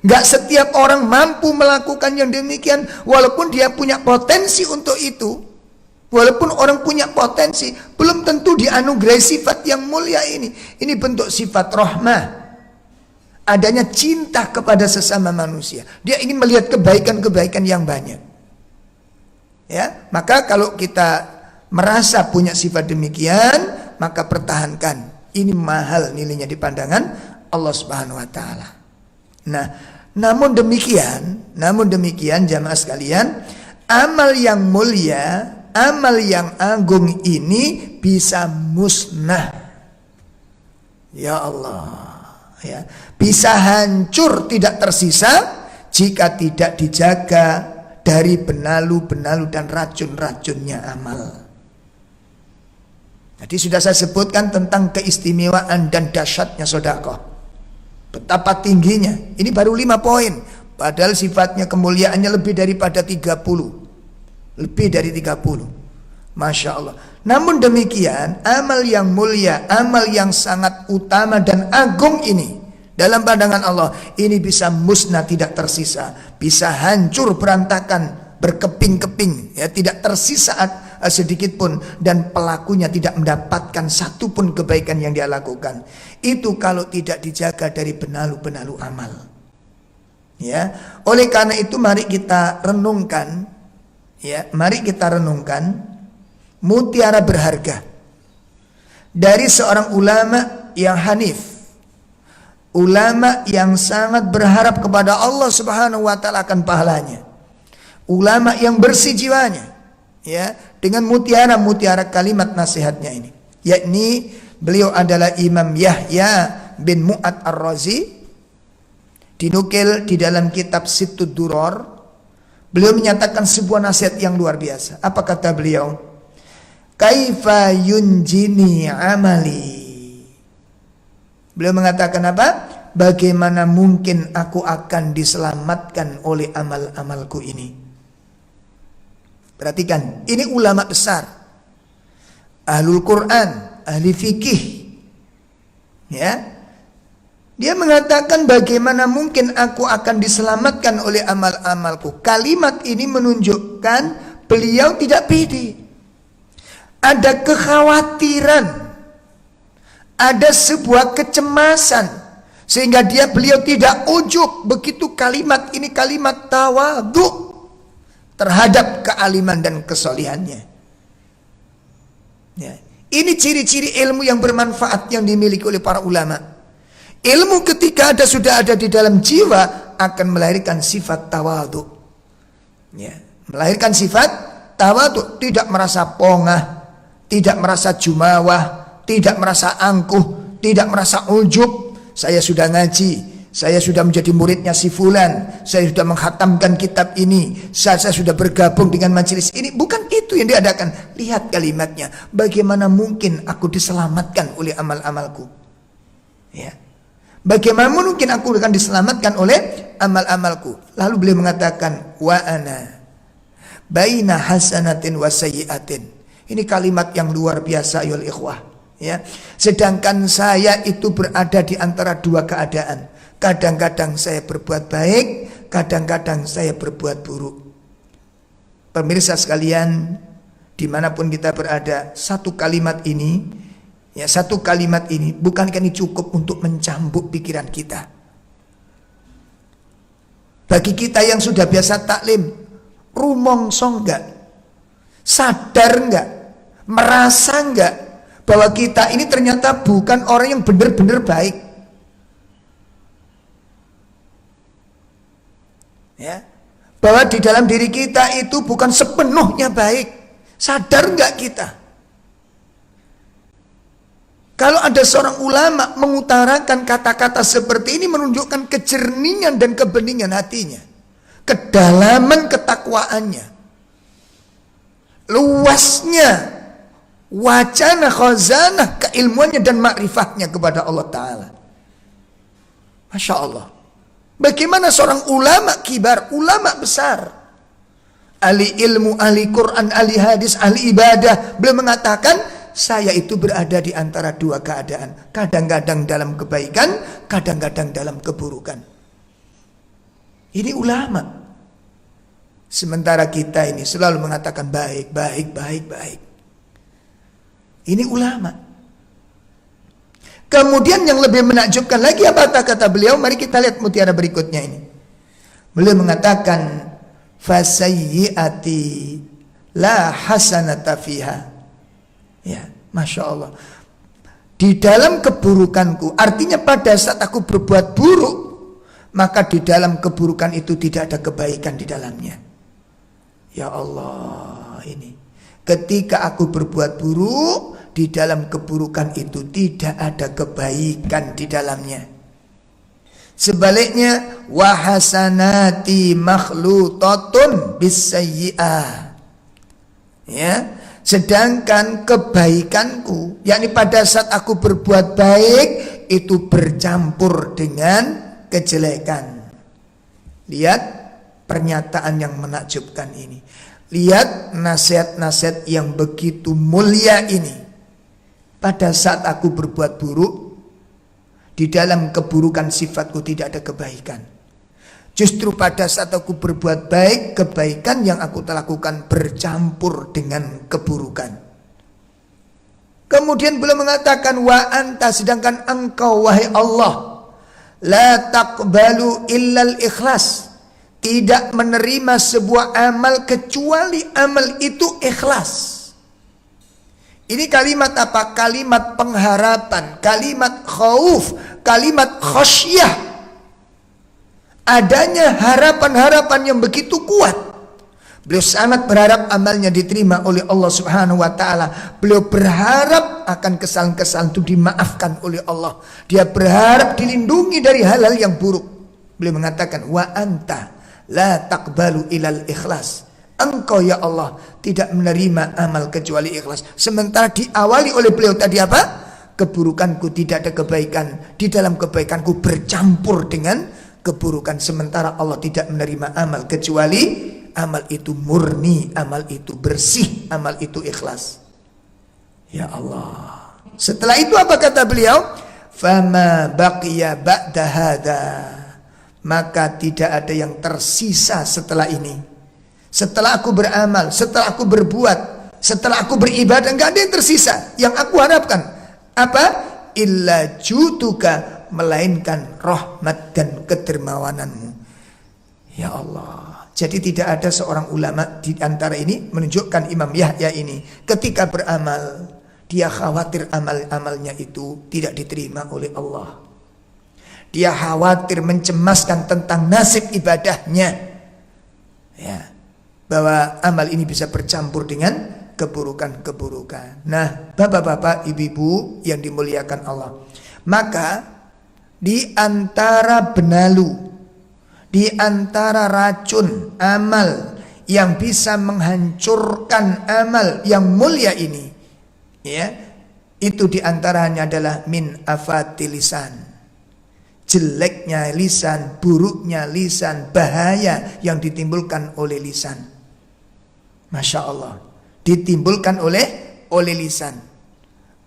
Gak setiap orang mampu melakukan yang demikian, walaupun dia punya potensi untuk itu. Walaupun orang punya potensi, belum tentu dianugerahi sifat yang mulia ini. Ini bentuk sifat rahmah, adanya cinta kepada sesama manusia. Dia ingin melihat kebaikan-kebaikan yang banyak. Ya, maka kalau kita merasa punya sifat demikian, maka pertahankan. Ini mahal nilainya di pandangan Allah Subhanahu wa taala. Nah, namun demikian jamaah sekalian, amal yang mulia, amal yang agung ini bisa musnah. Ya Allah, ya, bisa hancur tidak tersisa jika tidak dijaga dari benalu-benalu dan racun-racunnya amal. Tadi sudah saya sebutkan tentang keistimewaan dan dahsyatnya sedekah. Betapa tingginya. Ini baru 5 poin. Padahal sifatnya kemuliaannya lebih daripada 30. Lebih dari 30. Masya Allah. Namun demikian, amal yang mulia, amal yang sangat utama dan agung ini, dalam pandangan Allah, ini bisa musnah tidak tersisa. Bisa hancur berantakan, berkeping-keping. Ya, tidak tersisa sedikit pun, dan pelakunya tidak mendapatkan satu pun kebaikan yang dia lakukan. Itu kalau tidak dijaga dari benalu-benalu amal. Ya, oleh karena itu mari kita renungkan, ya, mari kita renungkan mutiara berharga dari seorang ulama yang hanif, ulama yang sangat berharap kepada Allah Subhanahu wa taala akan pahalanya, ulama yang bersih jiwanya, ya, dengan mutiara-mutiara kalimat nasihatnya ini, yakni beliau adalah Imam Yahya bin Mu'ad Ar-Razi. Dinukil di dalam kitab Sittud Duror, beliau menyatakan sebuah nasihat yang luar biasa. Apa kata beliau? Kaifa yunjini amali. Beliau mengatakan apa? Bagaimana mungkin aku akan diselamatkan oleh amal-amalku ini? Perhatikan, ini ulama besar, ahlul Quran, ahli fikih, ya. Dia mengatakan bagaimana mungkin aku akan diselamatkan oleh amal-amalku. Kalimat ini menunjukkan beliau tidak pede. Ada kekhawatiran, Ada sebuah kecemasan sehingga beliau tidak ujub. Begitu kalimat ini kalimat tawadhu terhadap kealiman dan kesolihannya. Ya. Ini ciri-ciri ilmu yang bermanfaat yang dimiliki oleh para ulama. Ilmu ketika sudah ada di dalam jiwa akan melahirkan sifat tawadhu. Ya. Melahirkan sifat tawadhu, tidak merasa pongah, tidak merasa jumawah, tidak merasa angkuh, tidak merasa ujub. Saya sudah ngaji, saya sudah menjadi muridnya si fulan, saya sudah menghatamkan kitab ini, saya sudah bergabung dengan majelis ini. Bukan itu yang diadakan. Lihat kalimatnya, bagaimana mungkin aku diselamatkan oleh amal-amalku. Ya. Bagaimana mungkin aku akan diselamatkan oleh amal-amalku. Lalu beliau mengatakan, wa ana baina hasanatin wa sayyiatin. Ini kalimat yang luar biasa ya ikhwah. Ya, sedangkan saya itu berada di antara dua keadaan. Kadang-kadang saya berbuat baik, kadang-kadang saya berbuat buruk. Pemirsa sekalian, dimanapun kita berada, satu kalimat ini bukankah ini cukup untuk mencambuk pikiran kita? Bagi kita yang sudah biasa taklim, rumongso enggak? Sadar enggak? Merasa enggak bahwa kita ini ternyata bukan orang yang benar-benar baik? Ya, bahwa di dalam diri kita itu bukan sepenuhnya baik. Sadar enggak kita? Kalau ada seorang ulama mengutarakan kata-kata seperti ini, menunjukkan kejerningan dan kebeningan hatinya, kedalaman ketakwaannya, luasnya wacana khazanah keilmuannya dan ma'rifatnya kepada Allah Ta'ala. Masya Allah. Bagaimana seorang ulama kibar, ulama besar, ahli ilmu, ahli Quran, ahli hadis, ahli ibadah, beliau mengatakan, saya itu berada di antara dua keadaan. Kadang-kadang dalam kebaikan, kadang-kadang dalam keburukan. Ini ulama. Sementara kita ini selalu mengatakan baik, baik, baik, baik. Ini ulama. Kemudian yang lebih menakjubkan lagi apa kata beliau? Mari kita lihat mutiara berikutnya ini. Beliau mengatakan, fasayyi'ati la hasanata fiha. Ya, Masya Allah. Di dalam keburukanku, artinya pada saat aku berbuat buruk, maka di dalam keburukan itu tidak ada kebaikan di dalamnya. Ya Allah, ini. Ketika aku berbuat buruk, di dalam keburukan itu tidak ada kebaikan di dalamnya. Sebaliknya, wahasanati makhlutatun bisayyi'ah. Ya, sedangkan kebaikanku, yakni pada saat aku berbuat baik, itu bercampur dengan kejelekan. Lihat pernyataan yang menakjubkan ini. Lihat nasihat-nasihat yang begitu mulia ini. Pada saat aku berbuat buruk, di dalam keburukan sifatku tidak ada kebaikan. Justru pada saat aku berbuat baik, kebaikan yang aku lakukan bercampur dengan keburukan. Kemudian beliau mengatakan, wa anta, sedangkan engkau wahai Allah, la taqbalu illal ikhlas, tidak menerima sebuah amal kecuali amal itu ikhlas. Ini kalimat apa? Kalimat pengharapan, kalimat khauf, kalimat khasyah. Adanya harapan-harapan yang begitu kuat. Beliau sangat berharap amalnya diterima oleh Allah Subhanahu wa taala. Beliau berharap akan kesalahan-kesalahan itu dimaafkan oleh Allah. Dia berharap dilindungi dari hal-hal yang buruk. Beliau mengatakan, wa anta la taqbalu ilal ikhlas. Engkau ya Allah tidak menerima amal kecuali ikhlas. Sementara diawali oleh beliau tadi apa? Keburukanku tidak ada kebaikan. Di dalam kebaikanku bercampur dengan keburukan. Sementara Allah tidak menerima amal kecuali amal itu murni, amal itu bersih, amal itu ikhlas. Ya Allah. Setelah itu apa kata beliau? Fama baqiya ba'da hada. Maka tidak ada yang tersisa setelah ini. Setelah aku beramal, setelah aku berbuat, setelah aku beribadah, enggak ada yang tersisa. Yang aku harapkan apa? illa juduka, melainkan rahmat dan kedermawananmu. Ya Allah. Jadi tidak ada seorang ulama di antara ini menunjukkan Imam Yahya ini ketika beramal, dia khawatir amal-amalnya itu tidak diterima oleh Allah. Dia khawatir, mencemaskan tentang nasib ibadahnya, ya, bahwa amal ini bisa bercampur dengan keburukan-keburukan. Nah, bapak-bapak, ibu-ibu yang dimuliakan Allah, maka di antara benalu, di antara racun amal yang bisa menghancurkan amal yang mulia ini, ya, itu di antaranya adalah min afati lisan. Jeleknya lisan, buruknya lisan, bahaya yang ditimbulkan oleh lisan. Masya Allah, ditimbulkan oleh lisan.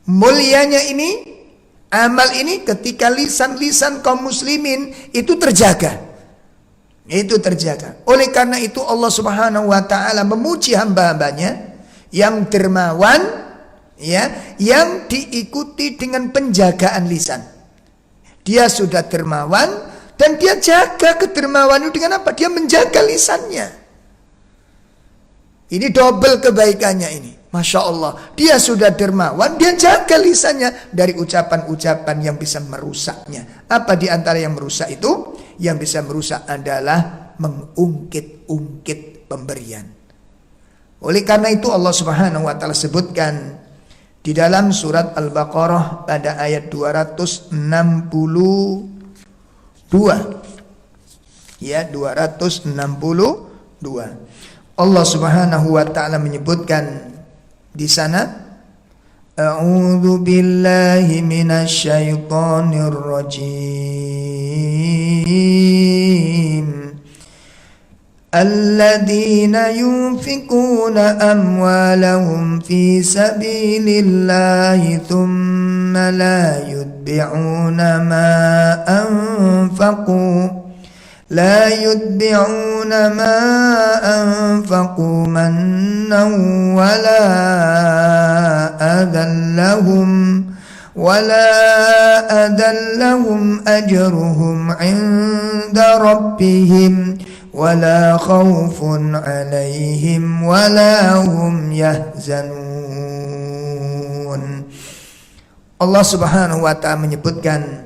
Mulianya ini, amal ini ketika lisan-lisan kaum muslimin itu terjaga. Itu terjaga. Oleh karena itu Allah Subhanahu wa taala memuji hamba-hambanya yang dermawan, ya, yang diikuti dengan penjagaan lisan. Dia sudah dermawan dan dia jaga kedermawan itu dengan apa? Dia menjaga lisannya. Ini double kebaikannya ini. Masya Allah. Dia sudah dermawan, dia jaga lisannya dari ucapan-ucapan yang bisa merusaknya. Apa di antara yang merusak itu? Yang bisa merusak adalah mengungkit-ungkit pemberian. Oleh karena itu Allah Subhanahu wa taala sebutkan di dalam surat Al-Baqarah pada ayat 262. Ya, 262. Allah Subhanahu wa taala menyebutkan di sana, A'udzu billahi minasy syaithanir rajim. Alladzina yunfikuna amwalahum fi sabilillahi thumma la yutbi'una ma anfaqu mannan wala adallahum ajruhum 'inda rabbihim wala khaufun 'alaihim wala hum yahzanun. Allah Subhanahu wa taala menyebutkan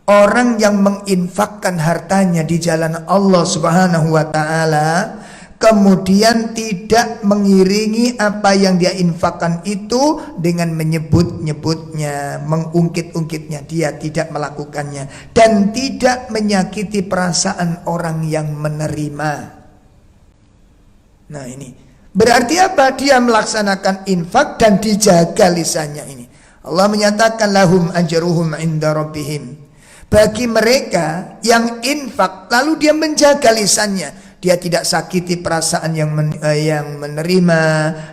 orang yang menginfakkan hartanya di jalan Allah Subhanahu wa taala, kemudian tidak mengiringi apa yang dia infakkan itu dengan menyebut-nyebutnya, mengungkit-ungkitnya, dia tidak melakukannya dan tidak menyakiti perasaan orang yang menerima. Nah, ini berarti apa? Dia melaksanakan infak dan dijaga lisannya ini. Allah menyatakan lahum ajruhum 'inda rabbihim. Bagi mereka yang infak lalu dia menjaga lisannya, dia tidak sakiti perasaan yang menerima,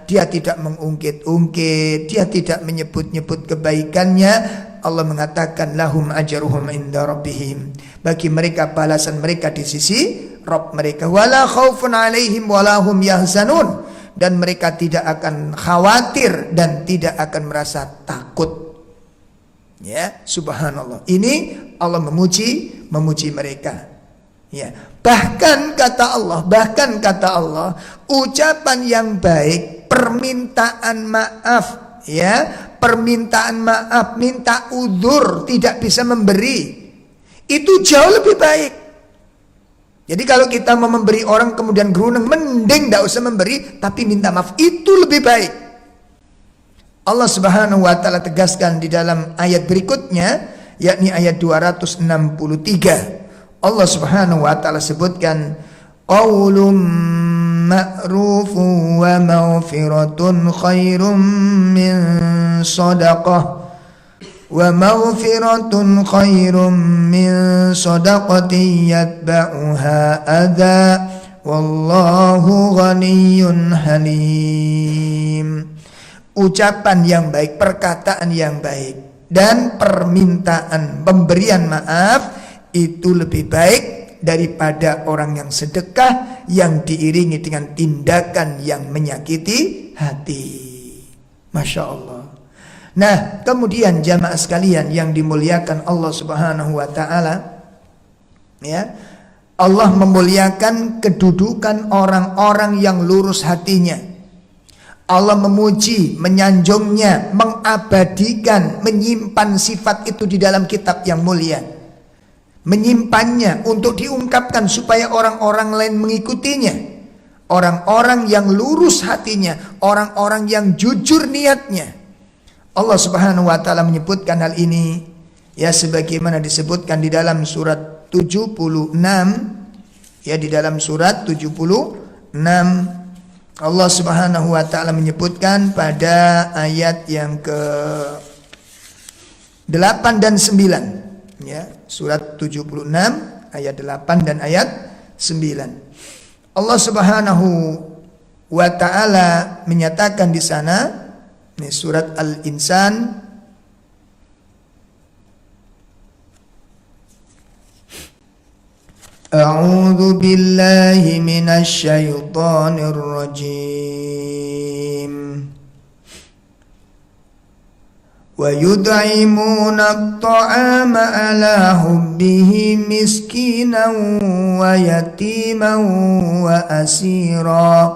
dia tidak mengungkit-ungkit, dia tidak menyebut-nyebut kebaikannya. Allah mengatakan lahum ajruhum 'inda rabbihim. Bagi mereka balasan mereka di sisi Rabb mereka. Wala khaufun 'alaihim wala hum yahzanun. Dan mereka tidak akan khawatir dan tidak akan merasa takut. Ya, subhanallah. Ini Allah memuji mereka. Ya, bahkan kata Allah, ucapan yang baik, permintaan maaf, ya, permintaan maaf, minta udzur, tidak bisa memberi, itu jauh lebih baik. Jadi kalau kita mau memberi orang kemudian geruneng, mending tidak usah memberi, tapi minta maaf, itu lebih baik. Allah Subhanahu wa taala tegaskan di dalam ayat berikutnya, yakni ayat 263. Allah Subhanahu wa taala sebutkan, qaulun ma'rufun wa maghfiratun khairum min shadaqah wa maghfiratun khairum min shadaqatin yatba'uha adza wallahu ghaniyyun halim. Ucapan yang baik, perkataan yang baik dan permintaan pemberian maaf itu lebih baik daripada orang yang sedekah yang diiringi dengan tindakan yang menyakiti hati. Masya Allah. Nah, kemudian jamaah sekalian yang dimuliakan Allah Subhanahu wa taala, ya. Allah memuliakan kedudukan orang-orang yang lurus hatinya. Allah memuji, menyanjungnya, mengabadikan, menyimpan sifat itu di dalam kitab yang mulia. Menyimpannya untuk diungkapkan supaya orang-orang lain mengikutinya. Orang-orang yang lurus hatinya, orang-orang yang jujur niatnya. Allah Subhanahu wa taala menyebutkan hal ini ya sebagaimana disebutkan di dalam surat 76, ya, di dalam surat 76 Allah Subhanahu wa taala menyebutkan pada ayat yang ke 8 dan 9, ya, surat 76 ayat 8 dan ayat 9. Allah Subhanahu wa taala menyatakan di sana, ini surat Al-Insan A'udzu billahi minasy syaithanir rajim. Wa yud'imuna at-ta'ama 'ala hubbihi miskinan wa yatiman wa asira.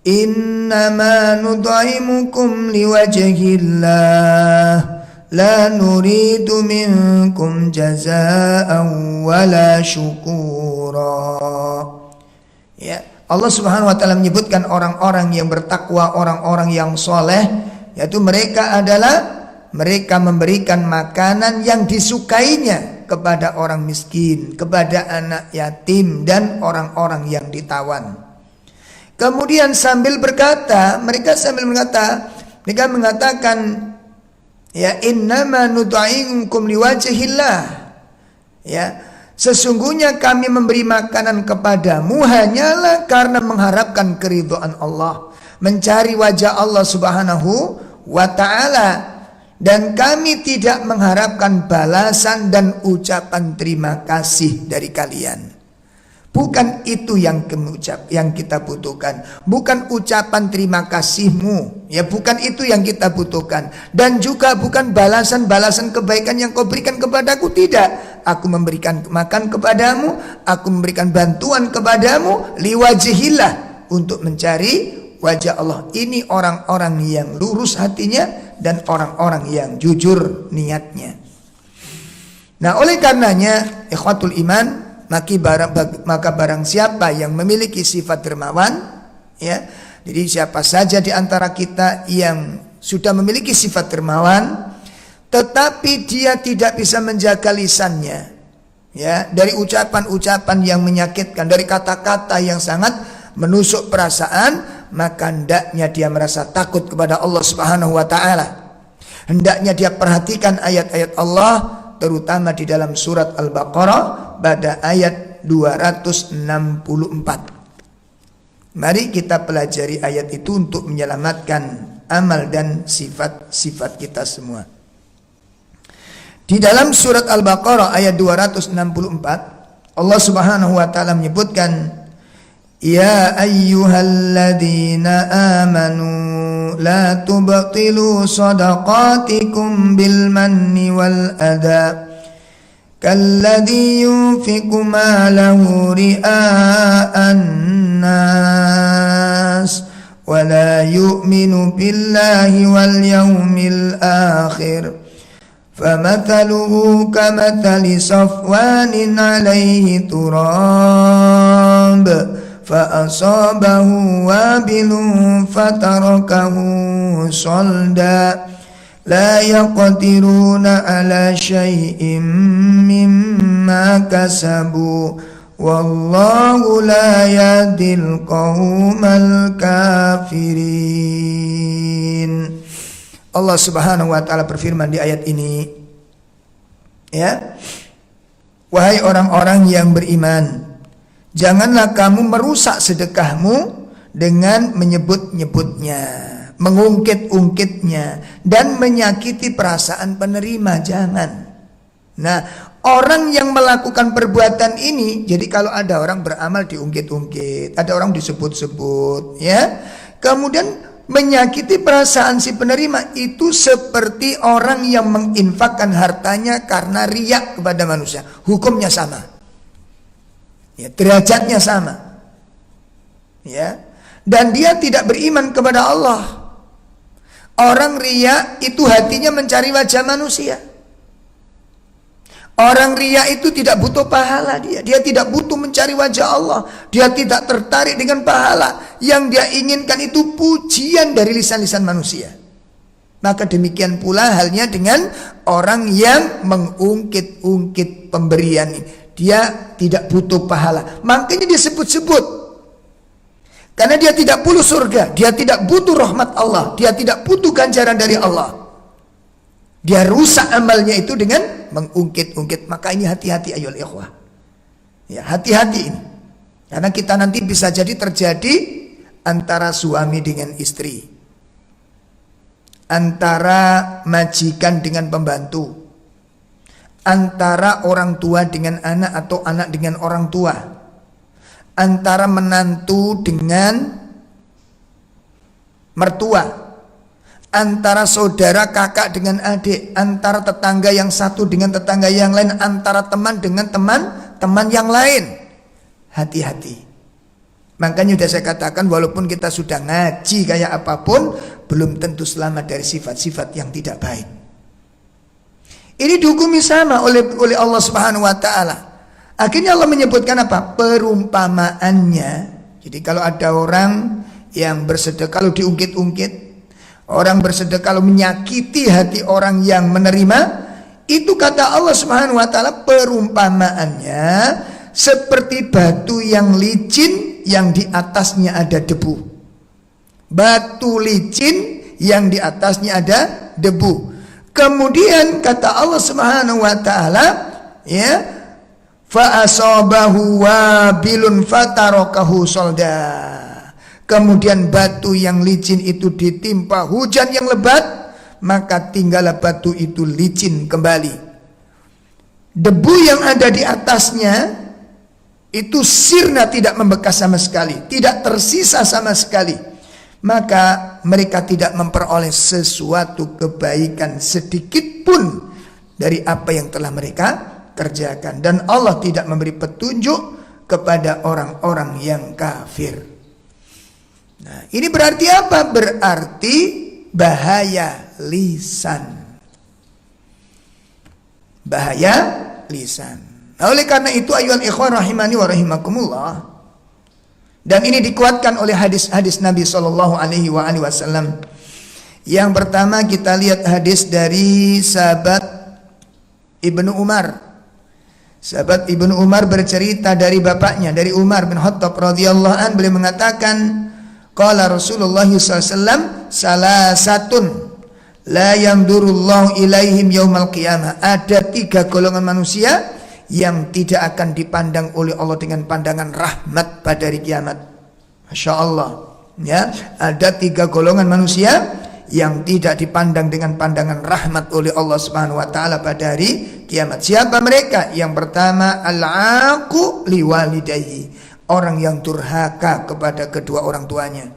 Innama nud'imukum liwajhillah la nuridu minkum jazaa'an wala syukura. Ya, Allah Subhanahu wa taala menyebutkan orang-orang yang bertakwa, orang-orang yang soleh, yaitu mereka adalah mereka memberikan makanan yang disukainya kepada orang miskin, kepada anak yatim dan orang-orang yang ditawan. Kemudian mereka mengatakan, ya, innama nud'imukum liwajhillah. Ya, sesungguhnya kami memberi makanan kepadamu hanyalah karena mengharapkan keridhaan Allah, mencari wajah Allah Subhanahu wa taala, dan kami tidak mengharapkan balasan dan ucapan terima kasih dari kalian. Bukan itu yang kita butuhkan. Bukan ucapan terima kasihmu. Ya, bukan itu yang kita butuhkan. Dan juga bukan balasan-balasan kebaikan yang kau berikan kepadaku. Tidak. Aku memberikan makan kepadamu. Aku memberikan bantuan kepadamu. Liwajhillah. Untuk mencari wajah Allah. Ini orang-orang yang lurus hatinya. Dan orang-orang yang jujur niatnya. Nah, oleh karenanya, ikhwatul iman, maka barang siapa yang memiliki sifat dermawan, ya, jadi siapa saja di antara kita yang sudah memiliki sifat dermawan, tetapi dia tidak bisa menjaga lisannya, ya, dari ucapan-ucapan yang menyakitkan, dari kata-kata yang sangat menusuk perasaan, maka hendaknya dia merasa takut kepada Allah Subhanahu wa taala. Hendaknya dia perhatikan ayat-ayat Allah, terutama di dalam surat Al-Baqarah pada ayat 264. Mari kita pelajari ayat itu untuk menyelamatkan amal dan sifat-sifat kita semua. Di dalam surat Al-Baqarah ayat 264, Allah Subhanahu wa taala menyebutkan, ya ayyuhalladzina amanu la tubtilu sadaqatikum bil manni wal adha kalladhi yunfiqu malahu ri'a'an nas wa la yu'minu billahi wal yawmil akhir famathaluhu kamathali safwanin alayhi turab fa'asabahu wabilun fatarakahu salda la yaqdiruna ala syai'in mimma kasabu wallahu la yahdil qaumal kafirin. Allah Subhanahu wa taala berfirman di ayat ini, ya, wahai orang-orang yang beriman, janganlah kamu merusak sedekahmu dengan menyebut-nyebutnya, mengungkit-ungkitnya, dan menyakiti perasaan penerima. Jangan. Nah, orang yang melakukan perbuatan ini, jadi kalau ada orang beramal diungkit-ungkit, ada orang disebut-sebut, ya, kemudian menyakiti perasaan si penerima itu seperti orang yang menginfakkan hartanya karena riya kepada manusia. Hukumnya sama. Ya, derajatnya sama. Ya. Dan dia tidak beriman kepada Allah. Orang riya itu hatinya mencari wajah manusia. Orang riya itu tidak butuh pahala dia. Dia tidak butuh mencari wajah Allah. Dia tidak tertarik dengan pahala. Yang dia inginkan itu pujian dari lisan-lisan manusia. Maka demikian pula halnya dengan orang yang mengungkit-ungkit pemberian ini. Dia tidak butuh pahala. Makanya disebut-sebut. Karena dia tidak butuh surga. Dia tidak butuh rahmat Allah. Dia tidak butuh ganjaran dari Allah. Dia rusak amalnya itu dengan mengungkit-ungkit. Maka ini hati-hati ayyuhal ikhwah. Ya, hati-hati ini. Karena kita nanti bisa jadi terjadi antara suami dengan istri. Antara majikan dengan pembantu. Antara orang tua dengan anak atau anak dengan orang tua. Antara menantu dengan mertua. Antara saudara kakak dengan adik, antara tetangga yang satu dengan tetangga yang lain, antara teman dengan teman yang lain. Hati-hati. Makanya sudah saya katakan, walaupun kita sudah ngaji kayak apapun, belum tentu selamat dari sifat-sifat yang tidak baik. Ini dihukumi sama oleh Allah Subhanahu wa taala. Akhirnya Allah menyebutkan apa? Perumpamaannya. Jadi kalau ada orang yang bersedekah, kalau diungkit-ungkit, orang bersedekah kalau menyakiti hati orang yang menerima, itu kata Allah Subhanahu wa taala perumpamaannya seperti batu yang licin yang di atasnya ada debu. Batu licin yang di atasnya ada debu. Kemudian kata Allah Subhanahu wa taala, ya, fa asabahu wabilun fatarakahu solda. Kemudian batu yang licin itu ditimpa hujan yang lebat, maka tinggallah batu itu licin kembali. Debu yang ada di atasnya itu sirna, tidak membekas sama sekali, tidak tersisa sama sekali. Maka mereka tidak memperoleh sesuatu kebaikan sedikit pun dari apa yang telah mereka kerjakan. Dan Allah tidak memberi petunjuk kepada orang-orang yang kafir. Nah, ini berarti apa? Berarti bahaya lisan. Bahaya lisan. Nah, oleh karena itu ayyuhal ikhwan rahimani wa rahimakumullah, dan ini dikuatkan oleh hadis-hadis Nabi sallallahu alaihi wasallam. Yang pertama kita lihat hadis dari sahabat Ibnu Umar. Sahabat Ibnu Umar bercerita dari bapaknya, dari Umar bin Khattab radhiyallahu anhu, beliau mengatakan, qala Rasulullah SAW, salasatun la yandurullahu ilaihim yaumal qiyamah. Ada 3 golongan manusia yang tidak akan dipandang oleh Allah dengan pandangan rahmat pada hari kiamat. Masya Allah. Ya, ada 3 golongan manusia yang tidak dipandang dengan pandangan rahmat oleh Allah Subhanahu wa taala pada hari kiamat. Siapa mereka? Yang pertama, al-aqu liwalidayhi. Orang yang durhaka kepada kedua orang tuanya.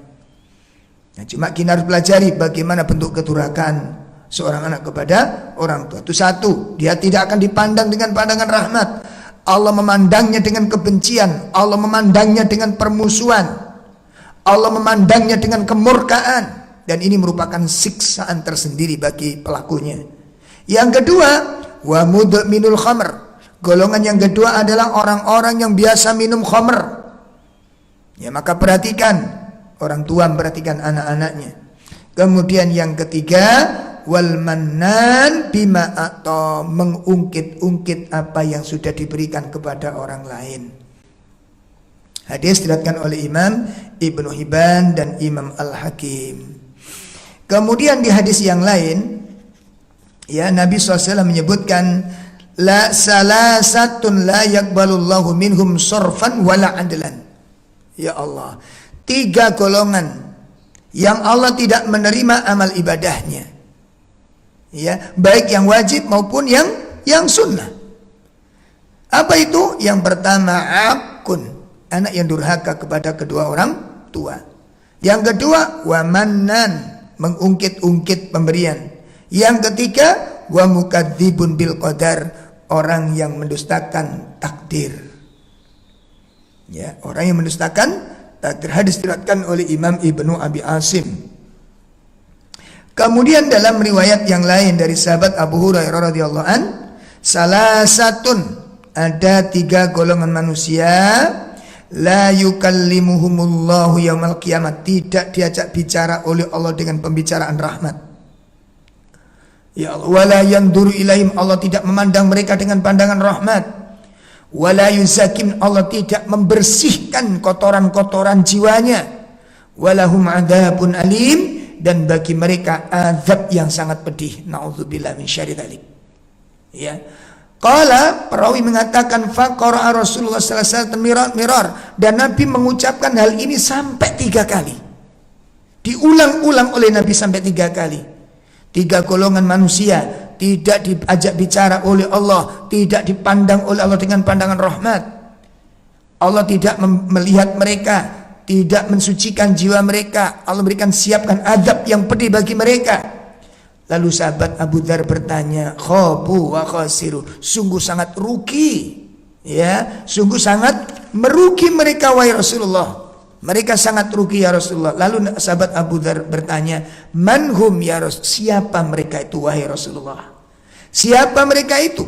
Nah, cuma kita harus pelajari bagaimana bentuk kedurhakaan seorang anak kepada orang tua. Itu satu, dia tidak akan dipandang dengan pandangan rahmat. Allah memandangnya dengan kebencian. Allah memandangnya dengan permusuhan. Allah memandangnya dengan kemurkaan. Dan ini merupakan siksaan tersendiri bagi pelakunya. Yang kedua, wa mudminul khamr. Golongan yang kedua adalah orang-orang yang biasa minum khamr. Ya, maka perhatikan, orang tua memperhatikan anak-anaknya. Kemudian yang ketiga, wal mannan bima atau mengungkit-ungkit apa yang sudah diberikan kepada orang lain. Hadis diriwayatkan oleh Imam Ibnu Hibban dan Imam Al-Hakim. Kemudian di hadis yang lain, ya, Nabi SAW menyebutkan, la salasatun la yakbalullahu minhum sorfan wala adlan. Ya Allah, 3 golongan yang Allah tidak menerima amal ibadahnya, ya, baik yang wajib maupun yang sunnah. Apa itu? Yang pertama, akun, anak yang durhaka kepada kedua orang tua. Yang kedua, wa mannan, mengungkit-ungkit pemberian. Yang ketiga, wa mukadzibun bil qadar, orang yang mendustakan takdir. Ya, orang yang mendustakan takdir. Hadis diriwayatkan oleh Imam Ibnu Abi Asim. Kemudian dalam riwayat yang lain dari sahabat Abu Hurairah radhiyallahu an, salasatun, ada 3 golongan manusia, la yukallimuhumullahu yaumal qiyamah, tidak diajak bicara oleh Allah dengan pembicaraan rahmat. Ya Allah, wala yanduru ilaihim, Allah tidak memandang mereka dengan pandangan rahmat. Wala yuzakim, Allah tidak membersihkan kotoran-kotoran jiwanya. Walahum adzabun alim, dan bagi mereka azab yang sangat pedih. Nauzubillah min syarri dzalik. Ya. Qala, perawi mengatakan faqara Rasulullah sallallahu alaihi wasallam mirar, dan Nabi mengucapkan hal ini sampai 3 kali. Diulang-ulang oleh Nabi sampai 3 kali. 3 golongan manusia tidak diajak bicara oleh Allah, tidak dipandang oleh Allah dengan pandangan rahmat. Allah tidak melihat mereka, tidak mensucikan jiwa mereka. Allah berikan siapkan azab yang pedih bagi mereka. Lalu sahabat Abu Dzar bertanya, khabu wa khasiru, sungguh sangat rugi, ya, sungguh sangat merugi mereka wahai Rasulullah. Mereka sangat rugi ya Rasulullah. Lalu sahabat Abu Dzar bertanya, manhum ya Rasul, siapa mereka itu wahai Rasulullah? Siapa mereka itu?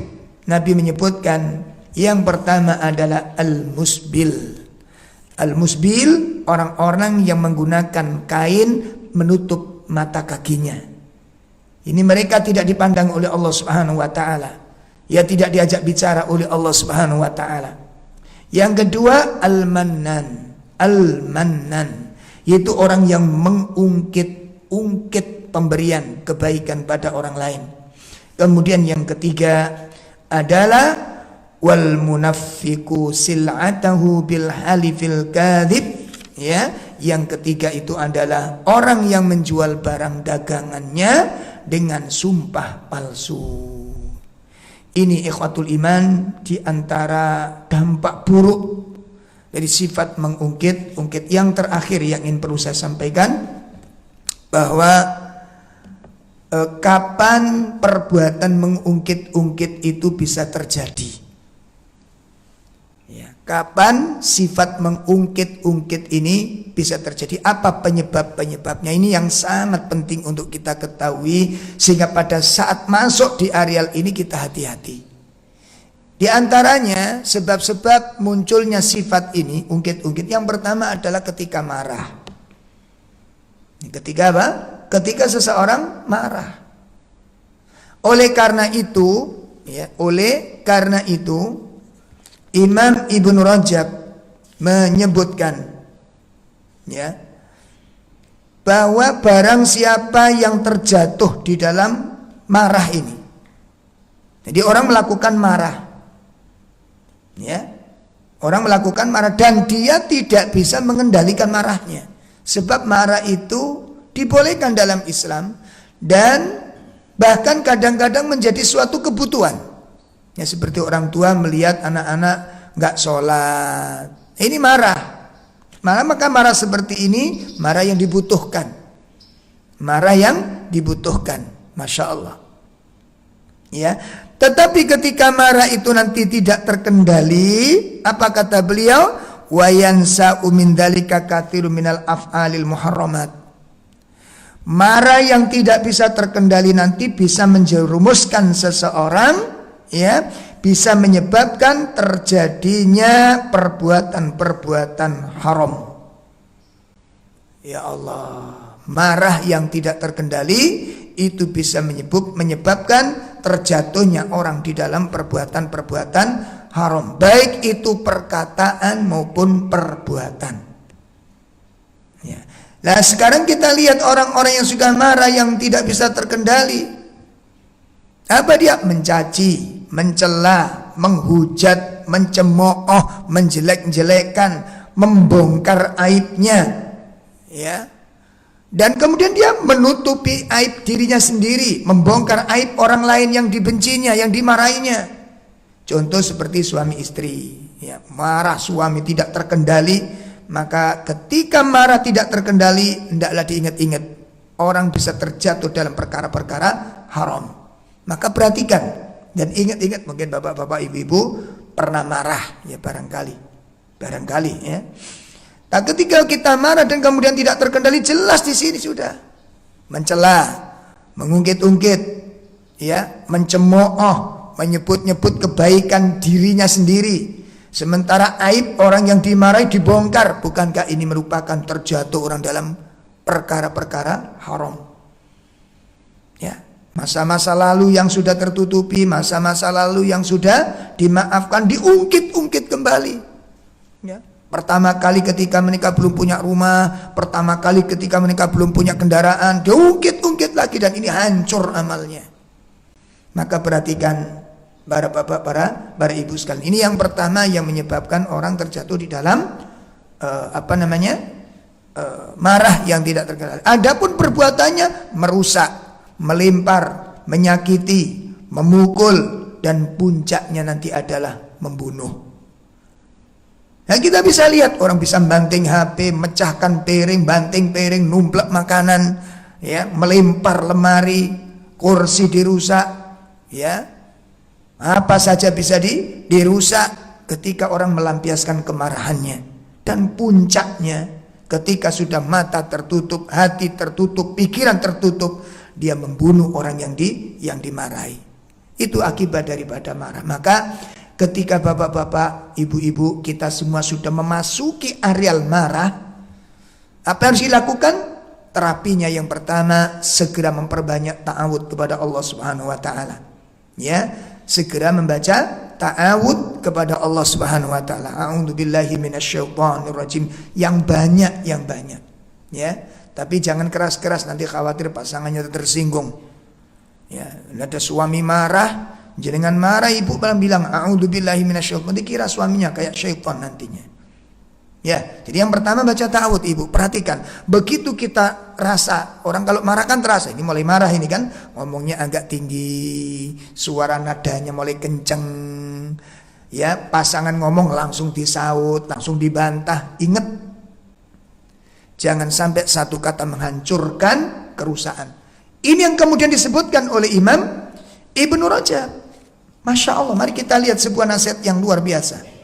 Nabi menyebutkan yang pertama adalah al-musbil. Al-musbil, orang-orang yang menggunakan kain menutup mata kakinya. Ini mereka tidak dipandang oleh Allah Subhanahu wa taala. Ya, tidak diajak bicara oleh Allah Subhanahu wa taala. Yang kedua, al-mannan. Al-mannan, yaitu orang yang mengungkit-ungkit pemberian kebaikan pada orang lain. Kemudian yang ketiga adalah wal munaffiqu sil'atahu bil halifil kadzib. Ya, yang ketiga itu adalah orang yang menjual barang dagangannya dengan sumpah palsu. Ini ikhwatul iman, di antara dampak buruk dari sifat mengungkit-ungkit. Yang terakhir yang ingin perlu saya sampaikan, bahwa kapan perbuatan mengungkit-ungkit itu bisa terjadi. Ya, kapan sifat mengungkit-ungkit ini bisa terjadi? Apa penyebab-penyebabnya? Ini yang sangat penting untuk kita ketahui, sehingga pada saat masuk di areal ini kita hati-hati. Di antaranya sebab-sebab munculnya sifat ini, ungkit-ungkit, yang pertama adalah ketika marah. Ketika apa? Ketika seseorang marah. Oleh karena itu, Imam Ibnu Rajab menyebutkan, ya, bahwa barang siapa yang terjatuh di dalam marah ini. Jadi orang melakukan marah, ya, orang melakukan marah dan dia tidak bisa mengendalikan marahnya. Sebab marah itu dibolehkan dalam Islam dan bahkan kadang-kadang menjadi suatu kebutuhan. Ya, seperti orang tua melihat anak-anak nggak sholat, ini marah. Maka marah seperti ini marah yang dibutuhkan. Marah yang dibutuhkan, Masya Allah. Ya, tetapi ketika marah itu nanti tidak terkendali, apa kata beliau? Wa yansa'u min dzalika katsirun minal af'alil muharramat. Marah yang tidak bisa terkendali nanti bisa menjerumuskan seseorang, ya, bisa menyebabkan terjadinya perbuatan-perbuatan haram. Ya Allah, marah yang tidak terkendali itu bisa menyebabkan terjatuhnya orang di dalam perbuatan-perbuatan haram, baik itu perkataan maupun perbuatan. Ya. Nah, sekarang kita lihat orang-orang yang sudah marah yang tidak bisa terkendali. Apa dia? Mencaci, mencela, menghujat, mencemooh, menjelek-jelekan, membongkar aibnya, ya. Dan kemudian dia menutupi aib dirinya sendiri, membongkar aib orang lain yang dibencinya, yang dimarahinya. Contoh seperti suami istri, ya, marah suami tidak terkendali, Maka ketika marah tidak terkendali, hendaklah diingat-ingat, orang bisa terjatuh dalam perkara-perkara haram. Maka perhatikan dan ingat-ingat, mungkin bapak-bapak, ibu-ibu pernah marah ya, barangkali ya. Nah, ketika kita marah dan kemudian tidak terkendali, jelas di sini sudah mencela, mengungkit-ungkit, ya, mencemooh, menyebut-nyebut kebaikan dirinya sendiri. Sementara aib orang yang dimarahi dibongkar. Bukankah ini merupakan terjatuh orang dalam perkara-perkara haram? Ya, masa-masa lalu yang sudah tertutupi, masa-masa lalu yang sudah dimaafkan, diungkit-ungkit kembali. Ya. Pertama kali ketika menikah belum punya rumah, pertama kali ketika menikah belum punya kendaraan, diungkit-ungkit lagi, dan ini hancur amalnya. Maka perhatikan para bapak, para ibu sekalian. Ini yang pertama yang menyebabkan orang terjatuh di dalam marah yang tidak terkendali. Adapun perbuatannya merusak, melempar, menyakiti, memukul, dan puncaknya nanti adalah membunuh. Nah, kita bisa lihat orang bisa banting HP, mecahkan piring, banting piring, numplek makanan, ya, melempar lemari, kursi dirusak, ya. Apa saja bisa dirusak ketika orang melampiaskan kemarahannya. Dan puncaknya ketika sudah mata tertutup, hati tertutup, pikiran tertutup, dia membunuh orang yang dimarahi. Itu akibat daripada marah. Maka ketika bapak-bapak, ibu-ibu, kita semua sudah memasuki areal marah, apa yang harus dilakukan? Terapinya yang pertama, segera memperbanyak ta'awud kepada Allah Subhanahu wa taala. Ya, segera membaca ta'awud kepada Allah Subhanahu wa taala. A'udzubillahi minasyaitonirrajim, yang banyak. Ya, tapi jangan keras-keras, nanti khawatir pasangannya tersinggung. Ya, ada suami marah, jenengan marah, ibu bilang a'udzubillahi minasyaitonir, dikira suaminya kayak syaitan nantinya. Ya, jadi yang pertama baca ta'awud, ibu. Perhatikan, begitu kita rasa orang kalau marah kan terasa, ini mulai marah ini kan, ngomongnya agak tinggi, suara nadanya mulai kenceng. Ya, pasangan ngomong langsung disaut, langsung dibantah. Ingat, jangan sampai satu kata menghancurkan kerusakan. Ini yang kemudian disebutkan oleh Imam Ibnu Rajab. Masya Allah, mari kita lihat sebuah nasihat yang luar biasa.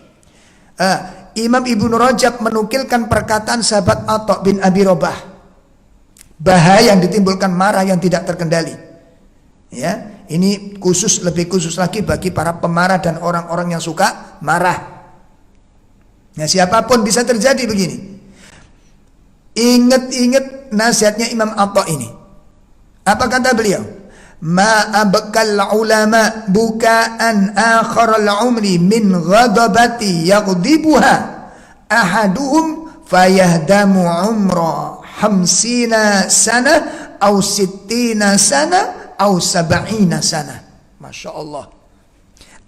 Imam Ibnu Rajab menukilkan perkataan sahabat Atha bin Abi Rabah. Bahaya yang ditimbulkan marah yang tidak terkendali. Ya, ini lebih khusus lagi bagi para pemarah dan orang-orang yang suka marah. Nah, siapapun bisa terjadi begini. Ingat nasihatnya Imam Atha ini. Apa kata beliau? Ma abqal ulama bukaan akharal umri min ghadabati yaghdibuha ahaduhum fayahdamu umra 50 sana au 60 sana au 70 sana. Masya Allah.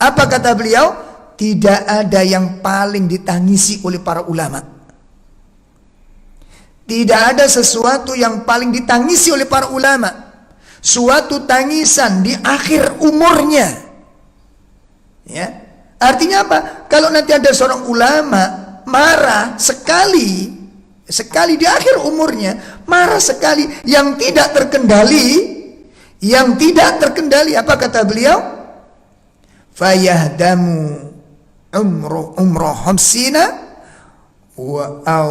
Apa kata beliau? Tidak ada yang paling ditangisi oleh para ulama. Tidak ada sesuatu yang paling ditangisi oleh para ulama. Suatu tangisan di akhir umurnya. Ya. Artinya apa? Kalau nanti ada seorang ulama marah sekali di akhir umurnya, marah sekali yang tidak terkendali, apa kata beliau? Fayahdamu umroh hamsina wa au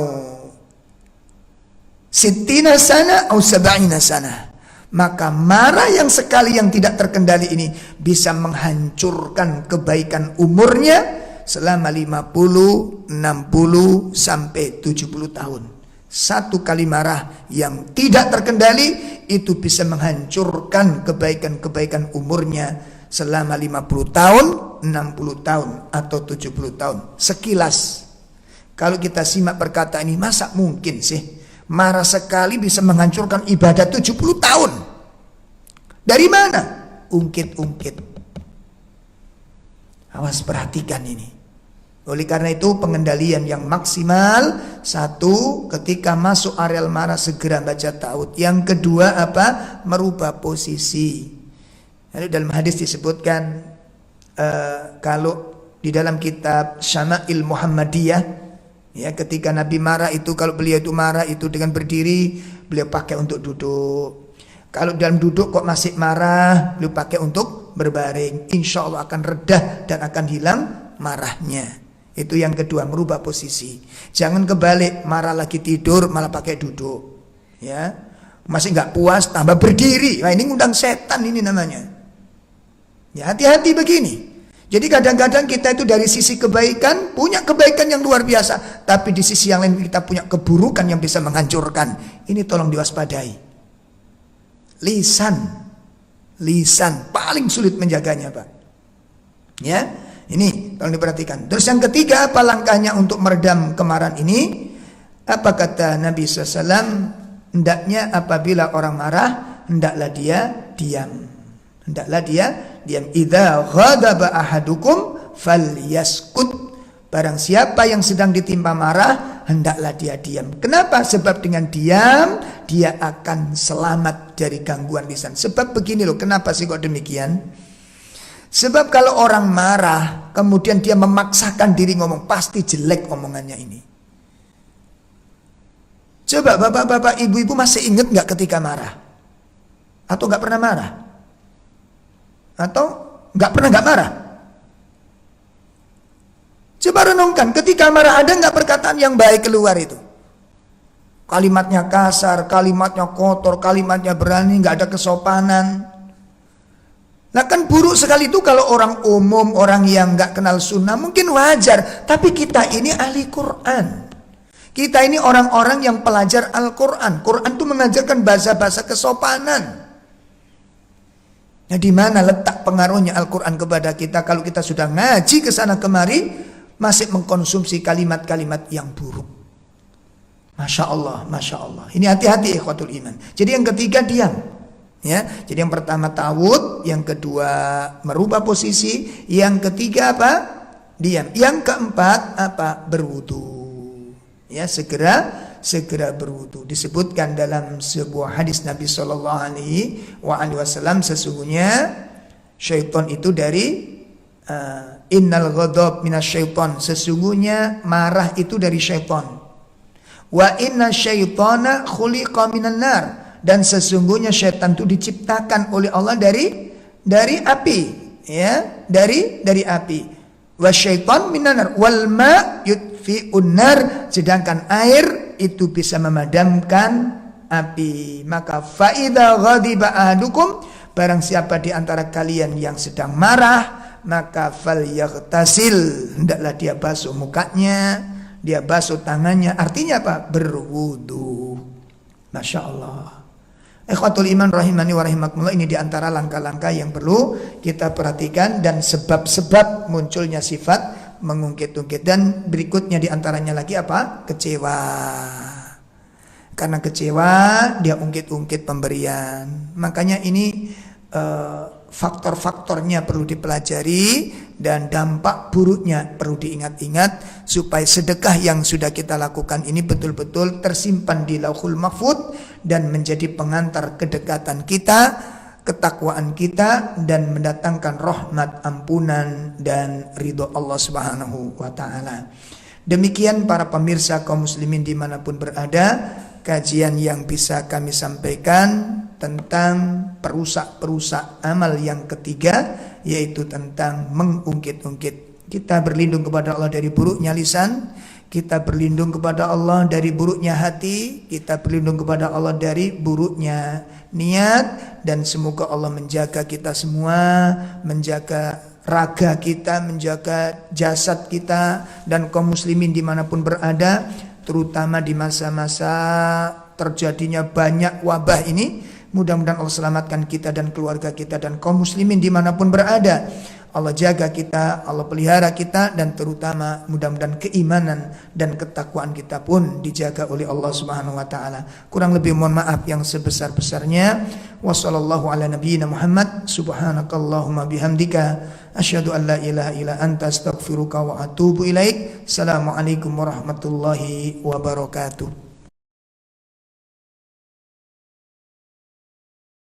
sittina sana au sab'ina sana. Maka marah yang sekali yang tidak terkendali ini bisa menghancurkan kebaikan umurnya selama 50, 60 sampai 70 tahun. Satu kali marah yang tidak terkendali itu bisa menghancurkan kebaikan-kebaikan umurnya selama 50 tahun, 60 tahun atau 70 tahun. Sekilas kalau kita simak perkataan ini, masa mungkin sih marah sekali bisa menghancurkan ibadah 70 tahun. Dari mana? Ungkit-ungkit. Awas, perhatikan ini. Oleh karena itu pengendalian yang maksimal, satu, ketika masuk areal marah segera baca ta'awud. Yang kedua apa? Merubah posisi. Jadi dalam hadis disebutkan kalau di dalam kitab Syama'il Muhammadiyah, Ya, ketika Nabi marah itu, kalau beliau itu marah itu dengan berdiri, beliau pakai untuk duduk. Kalau dalam duduk kok masih marah, beliau pakai untuk berbaring. Insya Allah akan reda dan akan hilang marahnya. Itu yang kedua, merubah posisi. Jangan kebalik, marah lagi tidur malah pakai duduk. Ya, masih nggak puas tambah berdiri. Nah, ini ngundang setan ini namanya. Ya, hati-hati begini. Jadi kadang-kadang kita itu dari sisi kebaikan punya kebaikan yang luar biasa, tapi di sisi yang lain kita punya keburukan yang bisa menghancurkan. Ini tolong diwaspadai. Lisan paling sulit menjaganya, Pak. Ya, ini tolong diperhatikan. Terus yang ketiga, apa langkahnya untuk meredam kemarahan ini? Apa kata Nabi SAW? Hendaknya apabila orang marah, hendaklah dia diam. Idza ghadaba ahadukum falyaskut. Barang siapa yang sedang ditimpa marah, hendaklah dia diam. Kenapa? Sebab dengan diam dia akan selamat dari gangguan lisan. Sebab begini loh, kenapa sih kok demikian? Sebab kalau orang marah kemudian dia memaksakan diri ngomong, pasti jelek omongannya ini. Coba bapak-bapak, ibu-ibu masih ingat gak ketika marah? Atau gak pernah marah? Atau gak pernah gak marah? Coba renungkan, ketika marah ada gak perkataan yang baik keluar itu? Kalimatnya kasar, kalimatnya kotor, kalimatnya berani, gak ada kesopanan. Nah kan buruk sekali itu kalau orang umum, orang yang gak kenal sunnah mungkin wajar. Tapi kita ini ahli Quran. Kita ini orang-orang yang pelajar Al-Quran. Quran itu mengajarkan bahasa-bahasa kesopanan. Nah, di mana letak pengaruhnya Al-Quran kepada kita kalau kita sudah ngaji ke sana kemari masih mengkonsumsi kalimat-kalimat yang buruk. Masya Allah, Masya Allah. Ini hati-hati ikhwatul iman. Jadi yang ketiga diam. Ya, jadi yang pertama tawud, yang kedua merubah posisi, yang ketiga apa? Diam. Yang keempat apa? Berwudu. Ya, segera berwudu. Disebutkan dalam sebuah hadis Nabi Shallallahu Alaihi Wasallam, sesungguhnya syaitan itu dari innal ghadab minasyaiton, sesungguhnya marah itu dari syaitan. Wa inna syaitana khuliqa minan nar, dan sesungguhnya syaitan itu diciptakan oleh Allah dari api, ya, dari api. Wa syaitan minan nar wal ma yutfi'un nar, sedangkan air itu bisa memadamkan api. Maka fa idza ghadiba ahadukum, barang siapa di antara kalian yang sedang marah, maka falyaghtasil, hendaklah dia basuh mukanya, dia basuh tangannya. Artinya apa? Berwudu. Masya Allah. Ikhwatul iman rahimani wa rahimakumullah, ini diantara langkah-langkah yang perlu kita perhatikan dan sebab-sebab munculnya sifat mengungkit-ungkit. Dan berikutnya diantaranya lagi apa? Kecewa. Karena kecewa dia ungkit-ungkit pemberian. Makanya ini faktor-faktornya perlu dipelajari dan dampak buruknya perlu diingat-ingat supaya sedekah yang sudah kita lakukan ini betul-betul tersimpan di Lauhul Mahfuz dan menjadi pengantar kedekatan kita, ketakwaan kita, dan mendatangkan rahmat, ampunan dan ridho Allah Subhanahu wa taala. Demikian para pemirsa kaum muslimin dimanapun berada, kajian yang bisa kami sampaikan tentang perusak amal yang ketiga, yaitu tentang mengungkit-ungkit. Kita berlindung kepada Allah dari buruknya lisan, kita berlindung kepada Allah dari buruknya hati, kita berlindung kepada Allah dari buruknya niat, dan semoga Allah menjaga kita semua, menjaga raga kita, menjaga jasad kita dan kaum muslimin dimanapun berada, terutama di masa-masa terjadinya banyak wabah ini. Mudah-mudahan Allah selamatkan kita dan keluarga kita dan kaum muslimin dimanapun berada. Allah jaga kita, Allah pelihara kita, dan terutama mudah-mudahan keimanan dan ketakwaan kita pun dijaga oleh Allah Subhanahu wa taala. Kurang lebih mohon maaf yang sebesar-besarnya. Wassallallahu ala nabiyyina Muhammad, subhanakallahumma bihamdika asyhadu an la ilaha illa anta astaghfiruka wa atubu ilaik. Assalamualaikum warahmatullahi wabarakatuh.